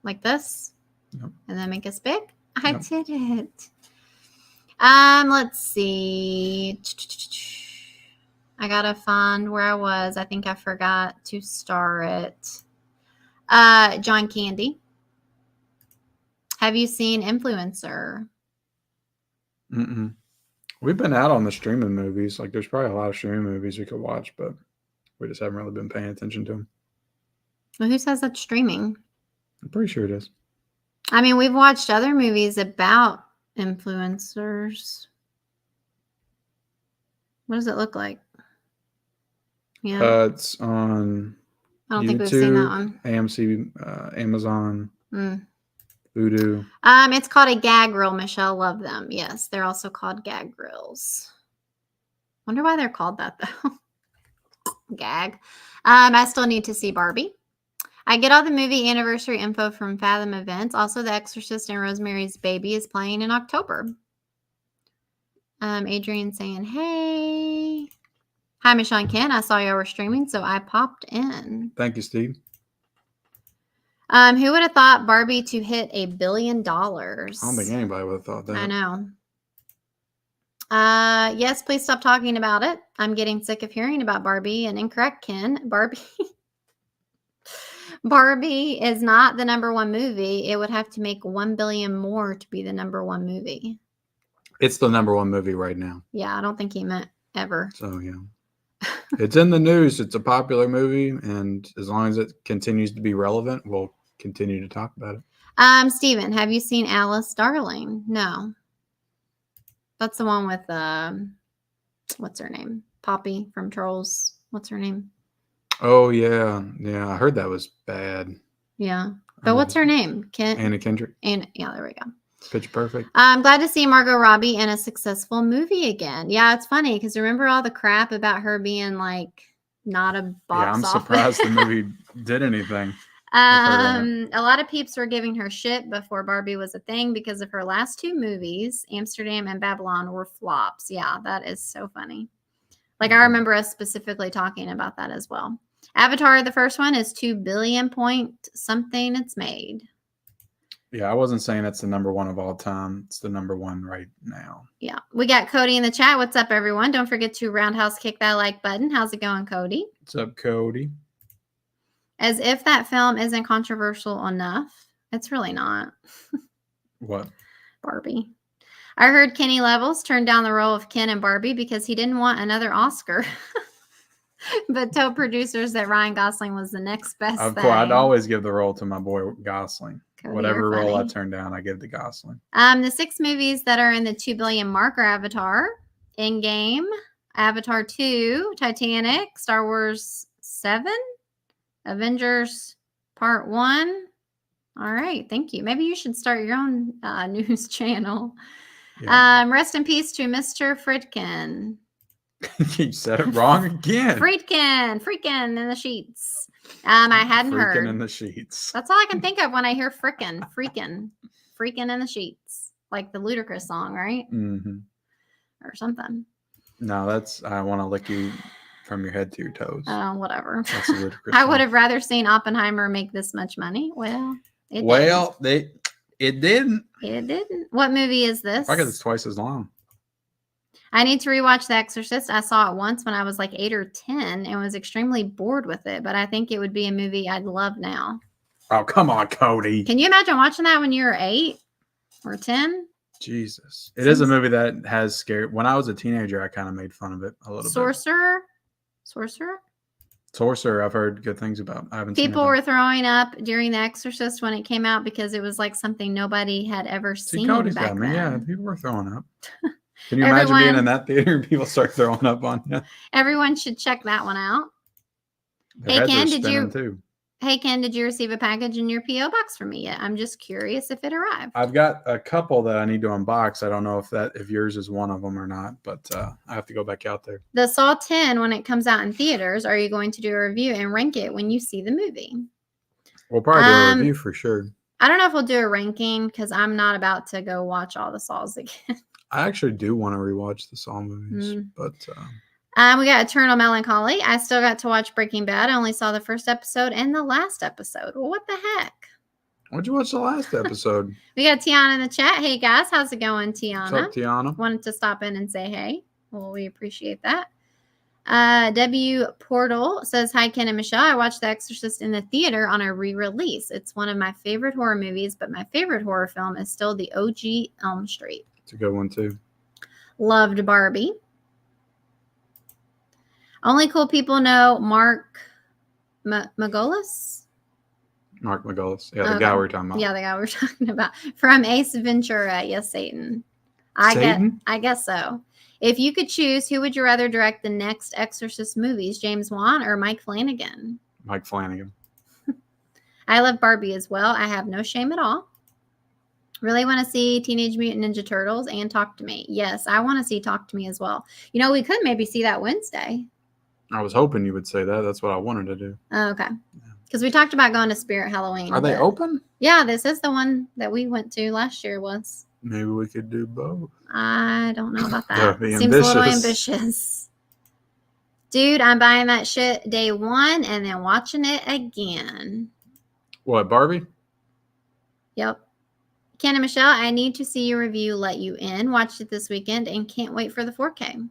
Like this?
Yep.
And then make us big? I
Yep.
did it. Let's see. I gotta find where I was. I think I forgot to star it. John Candy. Have you seen Influencer?
Mm-mm. We've been out on the streaming movies. Like, there's probably a lot of streaming movies we could watch, but we just haven't really been paying attention to them.
Well, who says that's streaming?
I'm pretty sure it is.
I mean, we've watched other movies about influencers. What does it look like? Yeah.
It's on
I don't
YouTube,
think we've seen that one.
AMC, Amazon, Voodoo.
It's called a gag reel. Michelle loved them. Yes, they're also called gag reels. Wonder why they're called that though. Gag. I still need to see Barbie. I get all the movie anniversary info from Fathom Events. Also, The Exorcist and Rosemary's Baby is playing in October. Adrian saying, hey. Hi, Michelle and Ken. I saw y'all were streaming, so I popped in.
Thank you, Steve.
Who would have thought Barbie to hit $1 billion? I
don't think anybody would have thought that.
I know. Yes, please stop talking about it. I'm getting sick of hearing about Barbie and incorrect, Ken. Barbie is not the #1 movie. It would have to make 1 billion more to be the #1 movie.
It's the #1 movie right now.
Yeah, I don't think he meant ever.
So, yeah. It's in the news. It's a popular movie, and as long as it continues to be relevant, we'll continue to talk about it.
Steven, have you seen Alice Darling? No. That's the one with what's her name? Poppy from Trolls. What's her name?
Oh, yeah. Yeah, I heard that was bad.
Yeah. But what's her name?
Anna Kendrick.
Yeah, there we go.
Pitch Perfect.
I'm glad to see Margot Robbie in a successful movie again. Yeah, it's funny because remember all the crap about her being like not a box office?
I'm surprised the movie did anything.
A lot of peeps were giving her shit before Barbie was a thing because of her last 2 movies, Amsterdam and Babylon, were flops. Yeah, that is so funny. Like, I remember us specifically talking about that as well. Avatar, the first one, is 2 billion point something it's made.
Yeah, I wasn't saying it's the #1 of all time. It's the #1 right now.
Yeah. We got Cody in the chat. What's up, everyone? Don't forget to roundhouse kick that like button. How's it going, Cody?
What's up, Cody?
As if that film isn't controversial enough. It's really not.
What?
Barbie. I heard Kenny Levels turned down the role of Ken and Barbie because he didn't want another Oscar. But told producers that Ryan Gosling was the next best
Of
thing.
course, I'd always give the role to my boy Gosling.
Cody,
whatever role I turn down, I give to Gosling.
The 6 movies that are in the 2 billion mark are Avatar, Endgame, Avatar 2, Titanic, Star Wars 7, Avengers Part 1. All right, thank you. Maybe you should start your own news channel. Yeah. Rest in peace to Mr. Friedkin.
You said it wrong again.
Friedkin in the sheets. I hadn't heard.
Freaking in the sheets.
That's all I can think of when I hear freaking in the sheets, like the Ludacris song, right?
Mm-hmm.
Or something.
No, that's I want to lick you from your head to your toes.
Oh, whatever.
That's a Ludacris
I
song.
would have rather seen Oppenheimer make this much money. Well, it didn't. It didn't. What movie is this?
I guess it's twice as long.
I need to rewatch The Exorcist. I saw it once when I was like 8 or 10 and was extremely bored with it, but I think it would be a movie I'd love now.
Oh, come on, Cody.
Can you imagine watching that when you were 8 or 10?
Jesus. It is a movie that has scared. When I was a teenager, I kind of made fun of it a little bit.
Sorcerer?
Sorcerer, I've heard good things about. I haven't seen it.
People were throwing up during The Exorcist when it came out because it was like something nobody had ever seen
Cody's
back
got me.
then.
Yeah, people were throwing up. Can you imagine being in that theater and people start throwing up on you?
Everyone should check that one out.
Their
Hey, Ken, did you?
Too.
Hey, Ken, did you receive a package in your P.O. box from me yet? I'm just curious if it arrived.
I've got a couple that I need to unbox. I don't know if yours is one of them or not, but I have to go back out there.
The Saw 10, when it comes out in theaters, are you going to do a review and rank it when you see the movie?
We'll probably do a review for sure.
I don't know if we'll do a ranking because I'm not about to go watch all the Saws again.
I actually do want to rewatch the Saw movies, but
we got Eternal Melancholy. I still got to watch Breaking Bad. I only saw the first episode and the last episode. Well, what the heck?
Why'd you watch the last episode?
We got Tiana in the chat. Hey, guys. How's it going, Tiana?
What's up, Tiana?
Wanted to stop in and say hey. Well, we appreciate that. W Portal says, hi, Ken and Michelle. I watched The Exorcist in the theater on a re-release. It's one of my favorite horror movies, but my favorite horror film is still the OG Elm Street.
It's a good one, too.
Loved Barbie. Only cool people know Mark Margolis.
Mark Margolis. Yeah, the guy we're talking about.
Yeah, the guy we're talking about. From Ace Ventura. Yes, Satan. I guess so. If you could choose, who would you rather direct the next Exorcist movies, James Wan or Mike Flanagan?
Mike Flanagan.
I love Barbie as well. I have no shame at all. Really want to see Teenage Mutant Ninja Turtles and Talk to Me. Yes, I want to see Talk to Me as well. You know, we could maybe see that Wednesday.
I was hoping you would say that. That's what I wanted to do.
Oh, okay. Because we talked about going to Spirit Halloween.
Are they open?
Yeah, this is the one that we went to last year was.
Maybe we could do both.
I don't know about that.
That'd be
Seems
ambitious.
a little ambitious. Dude, I'm buying that shit day one and then watching it again.
What, Barbie?
Yep. Ken and Michelle, I need to see your review, Let You In. Watched it this weekend and can't wait for the 4K.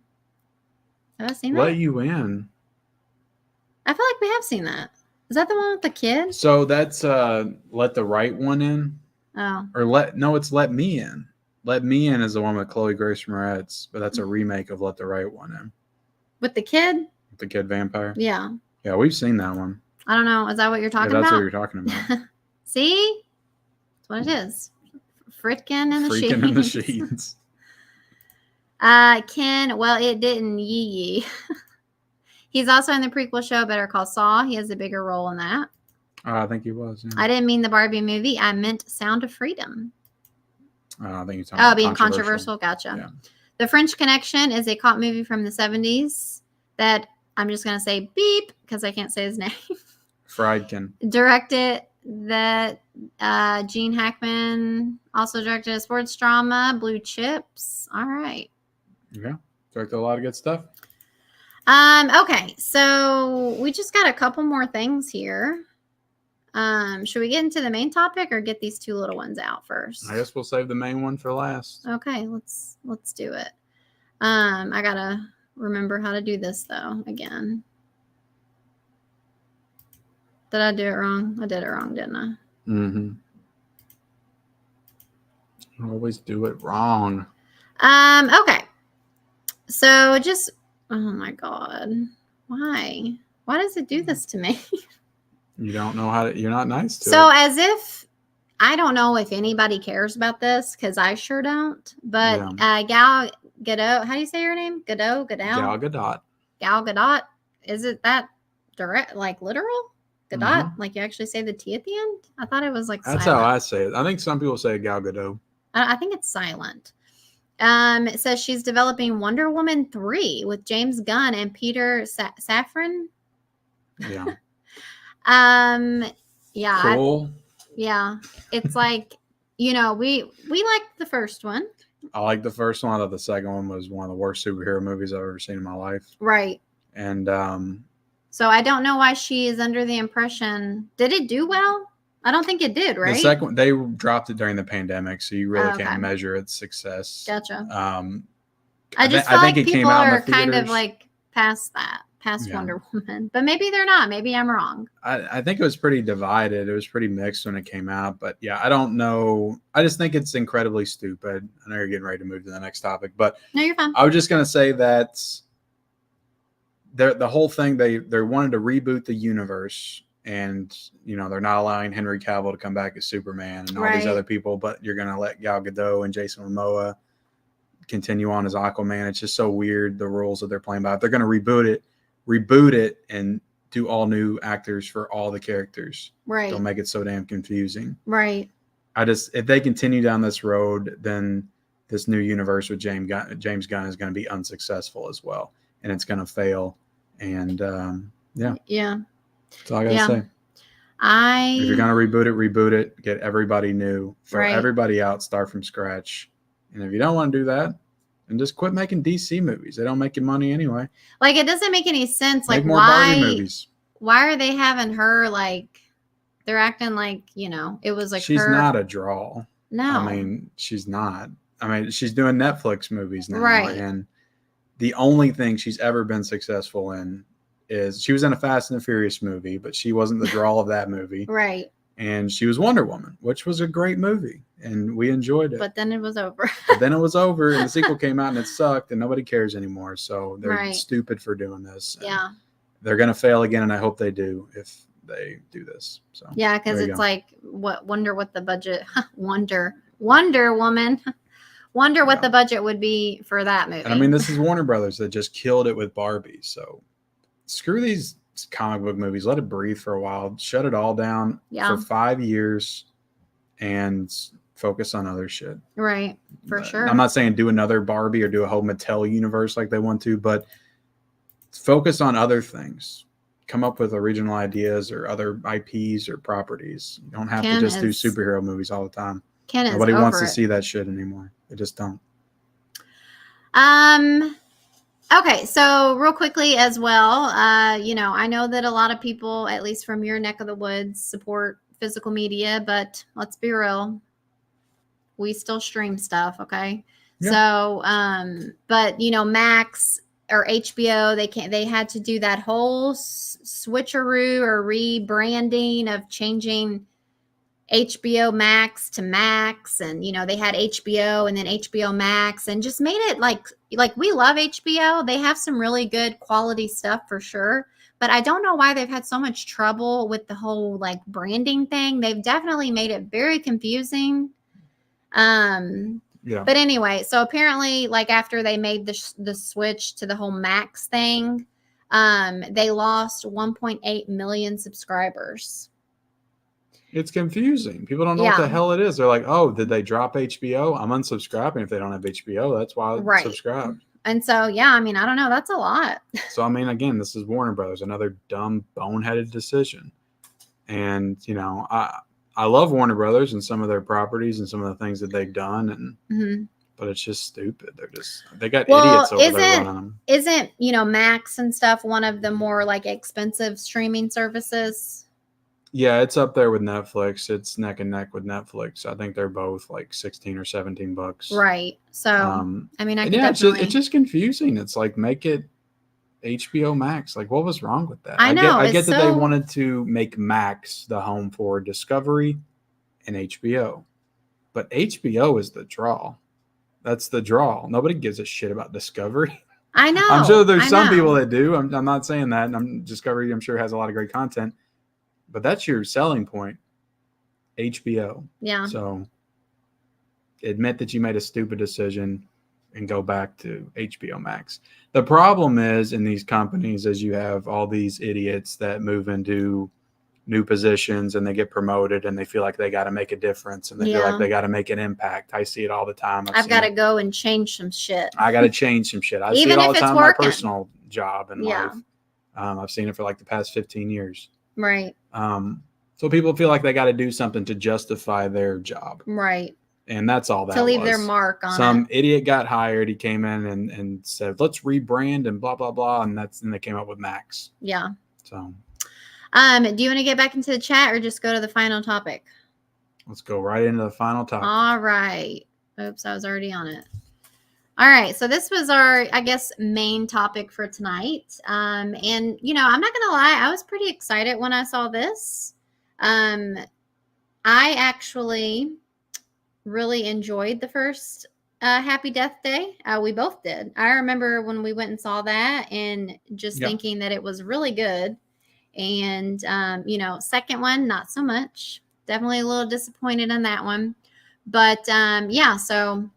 Have I seen that?
Let You In.
I feel like we have seen that. Is that the one with the kid?
So that's Let the Right One In.
Oh.
Or it's Let Me In. Let Me In is the one with Chloe Grace Moretz, but that's a remake of Let the Right One In.
With the kid?
With the kid vampire?
Yeah.
Yeah, we've seen that one.
I don't know. Is that what you're talking
that's
about?
What you're talking about.
See? That's what it is. Friedkin in the sheets.
Friedkin in the sheets.
Ken, well, it didn't yee. He's also in the prequel show Better Call Saul. He has a bigger role in that.
I think he was. Yeah.
I didn't mean the Barbie movie. I meant Sound of Freedom.
I think you're talking about
being controversial. Gotcha. Yeah. The French Connection is a cop movie from the 70s that I'm just going to say beep because I can't say his name.
Friedkin.
Directed that Gene Hackman also directed a sports drama, Blue Chips. All right.
Yeah. Directed a lot of good stuff.
Okay, so we just got a couple more things here. Should we get into the main topic or get these two little ones out first?
I guess we'll save the main one for last.
Okay, let's do it. I gotta remember how to do this though again. Did I do it wrong? I did it wrong, didn't I?
Mm-hmm. I always do it wrong.
Okay. So just oh my God. Why? Why does it do this to me?
You don't know how to, you're not nice to it.
So as if, I don't know if anybody cares about this because I sure don't. But Gal Gadot, how do you say your name? Gal
Gadot.
Gal Gadot. Is it that direct, like literal? Gadot? Mm-hmm. Like you actually say the T at the end? I thought it was like
That's
silent.
how I say it. I think some people say Gal Gadot.
I think it's silent. It says she's developing Wonder Woman 3 with James Gunn and Peter Safran.
Yeah.
Yeah.
Cool.
Yeah. It's like, we liked the first one.
I liked the first one. I thought the second one was one of the worst superhero movies I've ever seen in my life.
Right.
And
so I don't know why she is under the impression. Did it do well? I don't think it did, right?
The second one, they dropped it during the pandemic, so you really can't measure its success.
Gotcha.
I
just feel like people are kind of like past Wonder Woman, but maybe they're not. Maybe I'm wrong.
I think it was pretty divided. It was pretty mixed when it came out, but yeah, I don't know. I just think it's incredibly stupid. I know you're getting ready to move to the next topic, but
no, you're fine.
I was just going to say that the whole thing, they wanted to reboot the universe. And, they're not allowing Henry Cavill to come back as Superman and all these other people, but you're going to let Gal Gadot and Jason Momoa continue on as Aquaman. It's just so weird, the rules that they're playing by. If they're going to reboot it and do all new actors for all the characters.
Right.
Don't make it so damn confusing.
Right.
If they continue down this road, then this new universe with James Gunn is going to be unsuccessful as well, and it's going to fail. And yeah, that's all I gotta say. If you're gonna reboot it, get everybody new, throw everybody out, start from scratch. And if you don't want to do that, then just quit making DC movies. They don't make you money anyway.
Like, it doesn't make any sense.
Make
like,
more Barbie movies.
Why are they having her, like, they're acting like, it was like
she's not a draw.
No.
I mean, she's not. I mean, she's doing Netflix movies now.
Right.
And the only thing she's ever been successful in is she was in a Fast and the Furious movie, but she wasn't the draw of that movie.
Right.
And she was Wonder Woman, which was a great movie, and we enjoyed it.
But then it was over.
And the sequel came out, and it sucked, and nobody cares anymore. So they're stupid for doing this.
Yeah.
They're going to fail again, and I hope they do if they do this. So
yeah, because it's like, wonder what the budget, Wonder Woman. Wonder what the budget would be for that movie.
And I mean, this is Warner Brothers that just killed it with Barbie. So screw these comic book movies. Let it breathe for a while. Shut it all down for 5 years and focus on other shit.
Right. For sure.
I'm not saying do another Barbie or do a whole Mattel universe like they want to, but focus on other things. Come up with original ideas or other IPs or properties. You don't have to just do superhero movies all the time. Nobody wants to see that shit anymore. They just don't.
Okay, so real quickly as well, I know that a lot of people, at least from your neck of the woods, support physical media, but let's be real, we still stream stuff, okay? Yeah. So, but Max or HBO, they had to do that whole switcheroo or rebranding of changing HBO Max to Max, and they had HBO and then HBO Max, and just made it like we love HBO. They have some really good quality stuff for sure, but I don't know why they've had so much trouble with the whole like branding thing. They've definitely made it very confusing. Yeah. But anyway, so apparently, like after they made the switch to the whole Max thing, they lost 1.8 million subscribers.
It's confusing. People don't know what the hell it is. They're like, oh, did they drop HBO? I'm unsubscribing if they don't have HBO. That's why I subscribed. And
so, yeah, I mean, I don't know. That's a lot.
So, I mean, again, this is Warner Brothers, another dumb, boneheaded decision. And, I love Warner Brothers and some of their properties and some of the things that they've done. And but it's just stupid. They got idiots over there running them.
Isn't, Max and stuff one of the more like expensive streaming services?
Yeah, it's up there with Netflix. It's neck and neck with Netflix. I think they're both like $16 or $17.
Right. So, I mean,
it's just confusing. It's like, make it HBO Max. Like, what was wrong with that?
I know.
I get that they wanted to make Max the home for Discovery and HBO, but HBO is the draw. That's the draw. Nobody gives a shit about Discovery.
I know.
I'm sure there's some people that do. I'm not saying that. Discovery, I'm sure, has a lot of great content. But that's your selling point, HBO.
Yeah.
So admit that you made a stupid decision and go back to HBO Max. The problem is in these companies is you have all these idiots that move into new positions and they get promoted and they feel like they got to make a difference and they feel like they got to make an impact. I see it all the time.
I've got to go and change some shit.
I got to change some shit. I see it all the time in my personal job and life. I've seen it for like the past 15 years.
Right.
So people feel like they got to do something to justify their job.
Right.
And that's all that
to leave their mark on
Some idiot got hired. He came in and said, let's rebrand and blah, blah, blah. And they came up with Max.
Yeah.
So,
do you want to get back into the chat or just go to the final topic?
Let's go right into the final topic.
All right. Oops, I was already on it. All right, so this was our, I guess, main topic for tonight. And, I'm not going to lie, I was pretty excited when I saw this. I actually really enjoyed the first Happy Death Day. We both did. I remember when we went and saw that and just thinking that it was really good. And, second one, not so much. Definitely a little disappointed in that one. But, so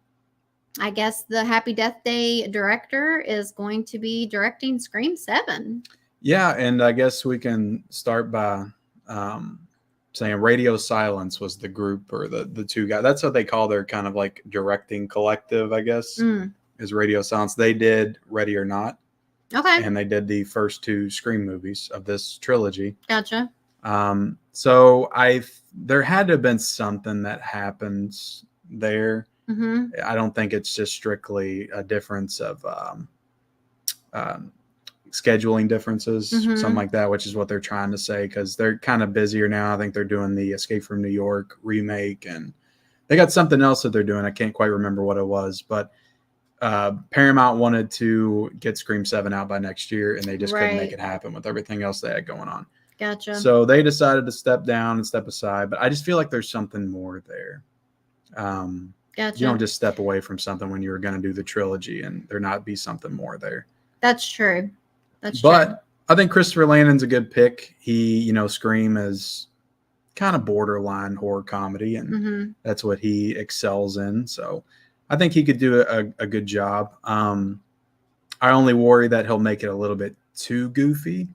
I guess the Happy Death Day director is going to be directing Scream 7.
Yeah, and I guess we can start by saying Radio Silence was the group or the two guys. That's what they call their kind of like directing collective, I guess, is Radio Silence. They did Ready or Not.
Okay.
And they did the first two Scream movies of this trilogy.
Gotcha.
So there had to have been something that happens there. I don't think it's just strictly a difference of scheduling differences, something like that, which is what they're trying to say, because they're kind of busier now. I think they're doing the Escape from New York remake, and they got something else that they're doing. I can't quite remember what it was, but Paramount wanted to get Scream 7 out by next year, and they just couldn't make it happen with everything else they had going on.
Gotcha.
So they decided to step down and step aside, but I just feel like there's something more there.
Gotcha.
You don't just step away from something when you were going to do the trilogy and there not be something more there.
That's true.
But I think Christopher Landon's a good pick. He, Scream is kind of borderline horror comedy, and that's what he excels in. So I think he could do a good job. I only worry that he'll make it a little bit too goofy.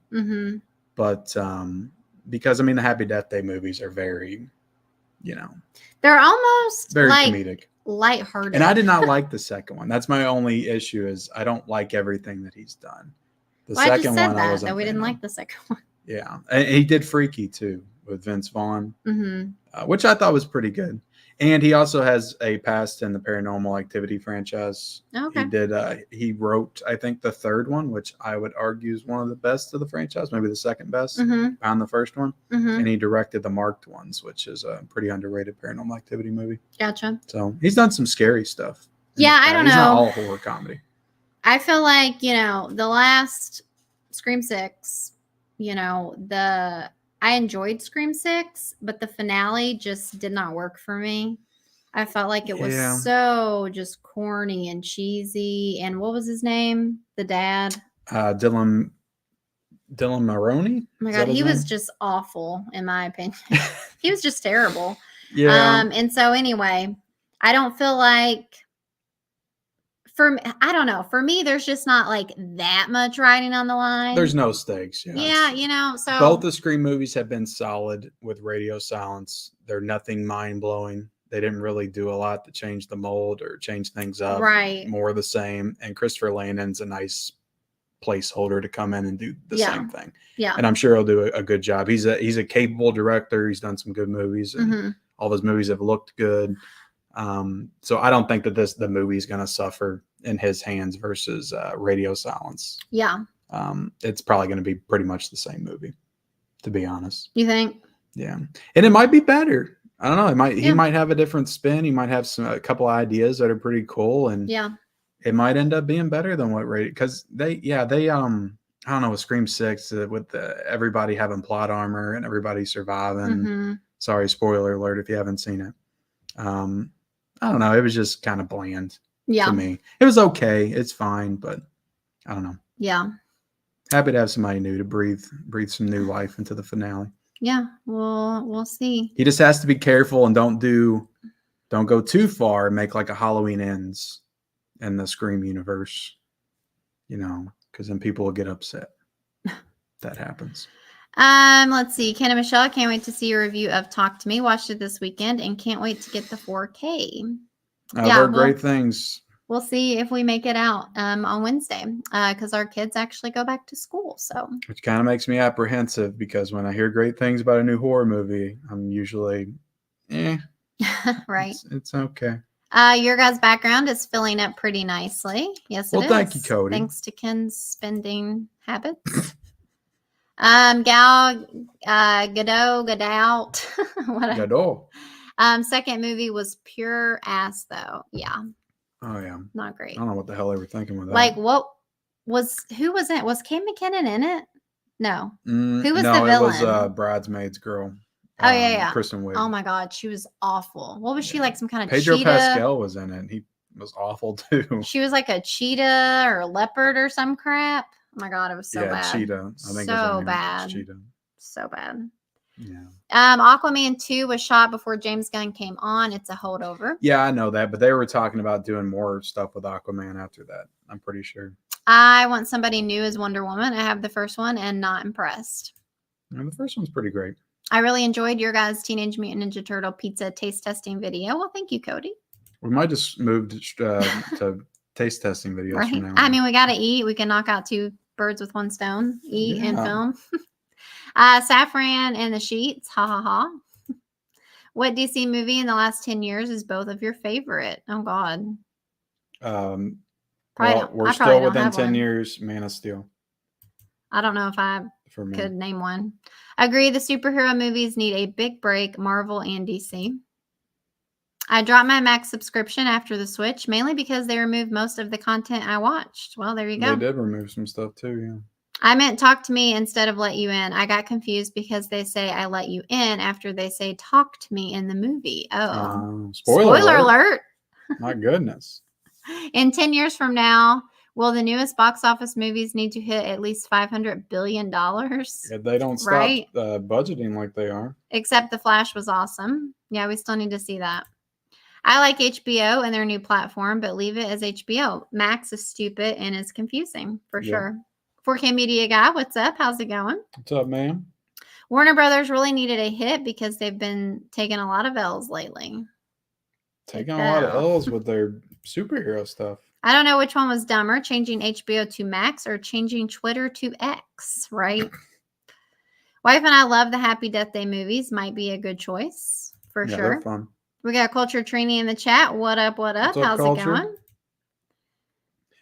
But because, the Happy Death Day movies are very,
they're almost
very
like
comedic.
Lighthearted.
And I did not like the second one. That's my only issue, is I don't like everything that he's done. The second
I just said
one, I wasn't
that we didn't like the second one.
Yeah. And he did Freaky too with Vince Vaughn, which I thought was pretty good. And he also has a past in the Paranormal Activity franchise.
Okay.
He wrote, I think, the third one, which I would argue is one of the best of the franchise, maybe the second best behind the first one. And he directed the Marked Ones, which is a pretty underrated Paranormal Activity movie.
Gotcha.
So he's done some scary stuff.
Yeah, I don't know.
He's not all horror comedy.
I feel like, the last Scream 6, I enjoyed Scream 6, but the finale just did not work for me. I felt like it was so just corny and cheesy. And what was his name? The dad?
Dylan Mulroney?
Oh my God, he was just awful, in my opinion. He was just terrible.
Yeah.
And so anyway, I don't feel like, I don't know. For me, there's just not like that much writing on the line.
There's no stakes.
Yeah, so
both the Scream movies have been solid with Radio Silence. They're nothing mind blowing. They didn't really do a lot to change the mold or change things up.
Right.
More of the same. And Christopher Landon's a nice placeholder to come in and do the same thing.
Yeah.
And I'm sure he'll do a good job. He's a capable director. He's done some good movies, and all those movies have looked good. So I don't think that the movie is going to suffer in his hands versus Radio Silence.
Yeah.
It's probably going to be pretty much the same movie, to be honest.
You think?
Yeah. And it might be better. I don't know. He might have a different spin. He might have a couple of ideas that are pretty cool, and it might end up being better than what Radio, because they I don't know, with Scream 6 with everybody having plot armor and everybody surviving. Sorry, spoiler alert if you haven't seen it. I don't know. It was just kind of bland to me. It was okay. It's fine, but I don't know.
Yeah.
Happy to have somebody new to breathe some new life into the finale.
Yeah. We'll see.
He just has to be careful and don't go too far and make like a Halloween Ends in the Scream universe, because then people will get upset. That happens.
Let's see. Ken and Michelle, can't wait to see your review of Talk to Me. Watched it this weekend and can't wait to get the 4K.
I've heard great things.
We'll see if we make it out on Wednesday because our kids actually go back to school. So,
which kind of makes me apprehensive, because when I hear great things about a new horror movie, I'm usually,
right.
It's okay.
Your guys' background is filling up pretty nicely. Yes, it is.
Well, thank you, Cody.
Thanks to Ken's spending habits. Gal Gadot, whatever.
Gadot.
Second movie was pure ass though. Yeah.
Oh yeah.
Not great.
I don't know what the hell they were thinking with that.
Like who was in it? Was Kate McKinnon in it? No. Who was the villain?
It was Bridesmaid's girl.
Oh yeah.
Kristen Wiig.
Oh my God, she was awful. What was she, like some kind of
Pedro
cheetah?
Pascal was in it. He was awful too.
She was like a cheetah or a leopard or some crap. Oh my God, it was so bad.
Cheetah. I think
so bad.
Cheetah.
So bad.
Yeah.
Aquaman 2 was shot before James Gunn came on. It's a holdover.
Yeah, I know that, but they were talking about doing more stuff with Aquaman after that. I'm pretty sure.
I want somebody new as Wonder Woman. I have the first one and not impressed.
And the first one's pretty great.
I really enjoyed your guys' Teenage Mutant Ninja Turtle pizza taste testing video. Well, thank you, Cody.
We might just move to taste testing videos
Right?
from now on.
I mean, we got to eat. We can knock out 2 birds with 1 stone. Eat and
Yeah.
film. Saffron and the Sheets. Ha ha ha. What DC movie in the last 10 years is both of your favorite? Oh, God.
Well,
Probably
we're
I
still
probably don't
within
have
10
one.
years. Man of Steel
I don't know if I
for me.
could name one. Agree, the superhero movies need a big break, Marvel and DC. I dropped my Max subscription after the switch, mainly because they removed most of the content I watched. Well, there you go.
They did remove some stuff too, yeah.
I meant talk to me instead of let you in. I got confused because they say I let you in after they say talk to me in the movie. Oh.
Spoiler
alert.
My goodness.
In 10 years from now, will the newest box office movies need to hit at least $500 billion?
Yeah, they don't stop
Right?
budgeting like they are.
Except The Flash was awesome. Yeah, we still need to see that. I like HBO and their new platform, but leave it as HBO. Max is stupid and is confusing for sure. 4K Media Guy, what's up? How's it going?
What's up, man?
Warner Brothers really needed a hit because they've been taking a lot of L's lately.
Taking a lot of L's with their superhero stuff.
I don't know which one was dumber, changing HBO to Max or changing Twitter to X, right? Wife and I love the Happy Death Day movies. Might be a good choice for sure.
They're fun.
We got Culture Trini in the chat. What up? What up?
What's up,
How's
Culture?
it going?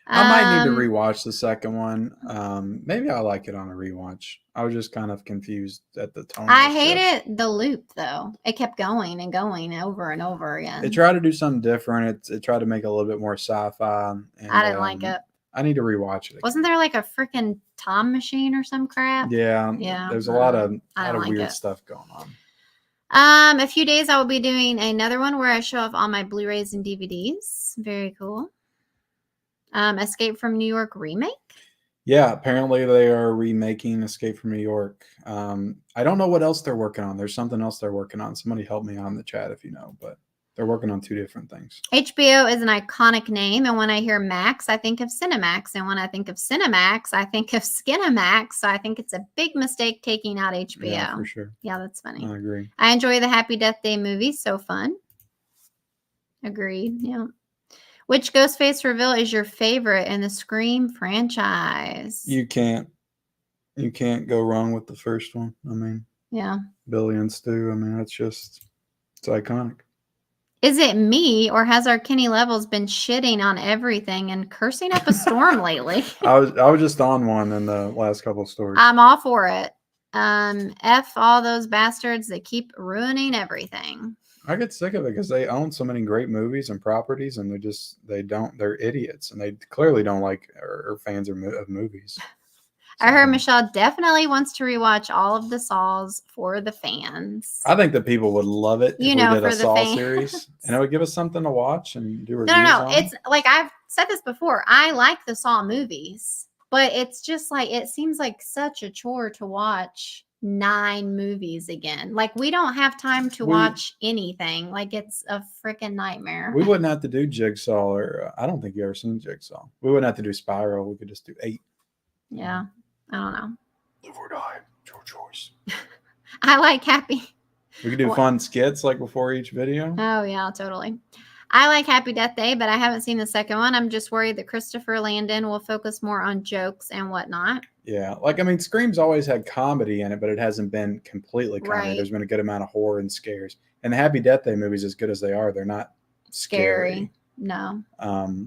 I might need to rewatch the second one. Maybe I'll like it on a rewatch. I was just kind of confused at the tone.
I hated the loop, though. It kept going and going over and over again.
It tried to do something different. It tried to make it a little bit more sci-fi. And,
I didn't like it.
I need to rewatch it again.
Wasn't there like a freaking time machine or some crap?
Yeah. There's a lot of weird stuff going
on. A few days I will be doing another one where I show off all my Blu-rays and DVDs. Very cool. Escape from New York remake?
Yeah, apparently they are remaking Escape from New York. I don't know what else they're working on. There's something else they're working on. Somebody help me out in the chat if you know, but they're working on 2 different things.
HBO is an iconic name, and when I hear Max, I think of Cinemax, and when I think of Cinemax, I think of Skinamax, so I think it's a big mistake taking out HBO.
Yeah, for sure.
Yeah, that's funny.
I agree.
I enjoy the Happy Death Day movies. So fun. Agreed. Yeah. Which Ghostface reveal is your favorite in the Scream franchise?
You can't go wrong with the first one. I mean,
yeah.
Billy and Stu. I mean, it's iconic.
Is it me, or has our Kenny Levels been shitting on everything and cursing up a storm lately?
I was just on one in the last couple of stories.
I'm all for it. F all those bastards that keep ruining everything.
I get sick of it because they own so many great movies and properties, and they're idiots, and they clearly don't like or fans of movies.
I heard Michelle definitely wants to rewatch all of the Saws for the fans.
I think that people would love it if we did a Saw
fans.
series, and it would give us something to watch and do reviews
No.
on.
It's like I've said this before. I like the Saw movies, but it's just like it seems like such a chore to watch 9 movies again. Like we don't have time to watch anything. Like it's a freaking nightmare.
We wouldn't have to do Jigsaw, or I don't think you ever seen Jigsaw. We wouldn't have to do Spiral. We could just do 8.
Yeah, I don't know.
Live or die, your choice.
I like Happy.
We could do fun skits like before each video.
Oh yeah, totally. I like Happy Death Day, but I haven't seen the second one. I'm just worried that Christopher Landon will focus more on jokes and whatnot.
Yeah, Scream's always had comedy in it, but it hasn't been completely comedy.
Right.
There's been a good amount of horror and scares. And the Happy Death Day movies, as good as they are, they're not scary.
No,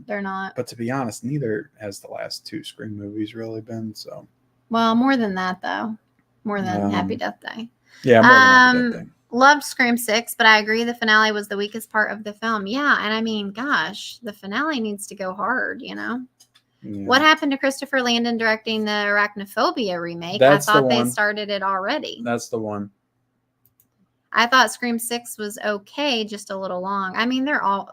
they're not.
But to be honest, neither has the last 2 Scream movies really been. So,
well, more than that though, more than Happy Death Day.
Yeah, more than Happy Death Day.
Loved Scream 6, but I agree the finale was the weakest part of the film. Yeah, and I mean, gosh, the finale needs to go hard, you know? Yeah. What happened to Christopher Landon directing the Arachnophobia remake? I thought they started it already.
That's the one.
I thought Scream 6 was okay, just a little long. I mean, they're all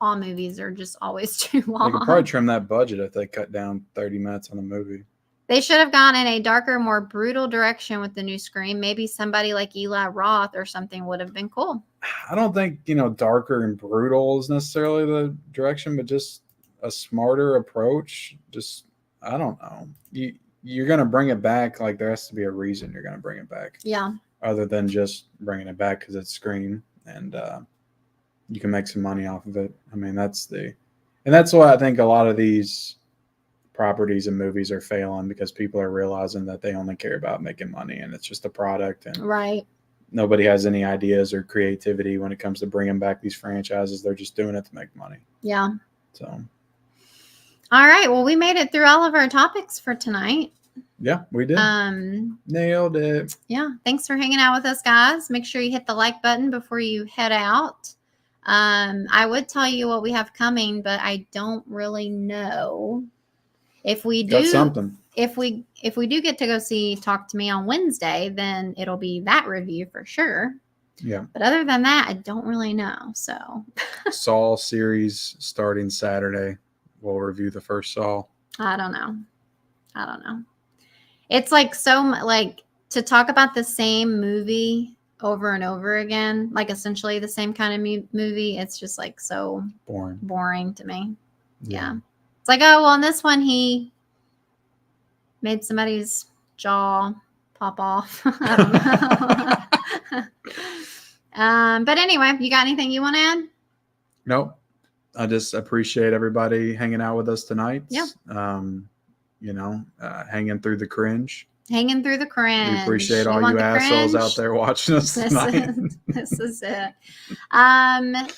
movies are just always too long.
They could probably trim that budget if they cut down 30 minutes on the movie.
They should have gone in a darker, more brutal direction with the new Scream. Maybe somebody like Eli Roth or something would have been cool.
I don't think, darker and brutal is necessarily the direction, but just a smarter approach. Just I don't know. You're gonna bring it back. Like there has to be a reason you're gonna bring it back.
Yeah.
Other than just bringing it back because it's Scream and you can make some money off of it. I mean, that's why I think a lot of these properties and movies are failing because people are realizing that they only care about making money and it's just a product and
Right.
nobody has any ideas or creativity when it comes to bringing back these franchises. They're just doing it to make money.
Yeah.
So,
all right. Well, we made it through all of our topics for tonight.
Yeah, we did. Nailed it.
Yeah. Thanks for hanging out with us, guys. Make sure you hit the like button before you head out. I would tell you what we have coming, but I don't really know. If we do
Got something.
If we do get to go see Talk to Me on Wednesday, then it'll be that review for sure.
Yeah.
But other than that, I don't really know. So
Saw series starting Saturday. We'll review the first Saw.
I don't know. It's like like to talk about the same movie over and over again, like essentially the same kind of movie. It's just like so boring to me. Yeah. It's like, oh, well, in this one, he made somebody's jaw pop off. I don't know. But anyway, you got anything you want to add?
Nope. I just appreciate everybody hanging out with us tonight.
Yeah.
Hanging through the cringe.
Hanging through the cringe.
We appreciate all you assholes out there watching us tonight.
This is it. I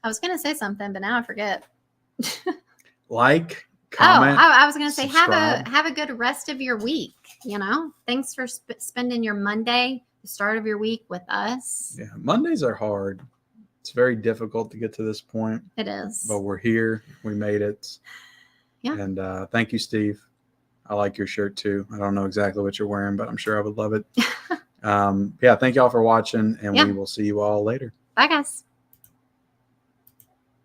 was going to say something, but now I forget.
Like, comment.
I was going to say
subscribe.
have a good rest of your week. Thanks for spending your Monday, the start of your week, with us.
Yeah, Mondays are hard. It's very difficult to get to this point.
It is.
But we're here. We made it.
Yeah.
And thank you, Steve. I like your shirt too. I don't know exactly what you're wearing, but I'm sure I would love it. Thank y'all for watching, and we will see you all later.
Bye, guys.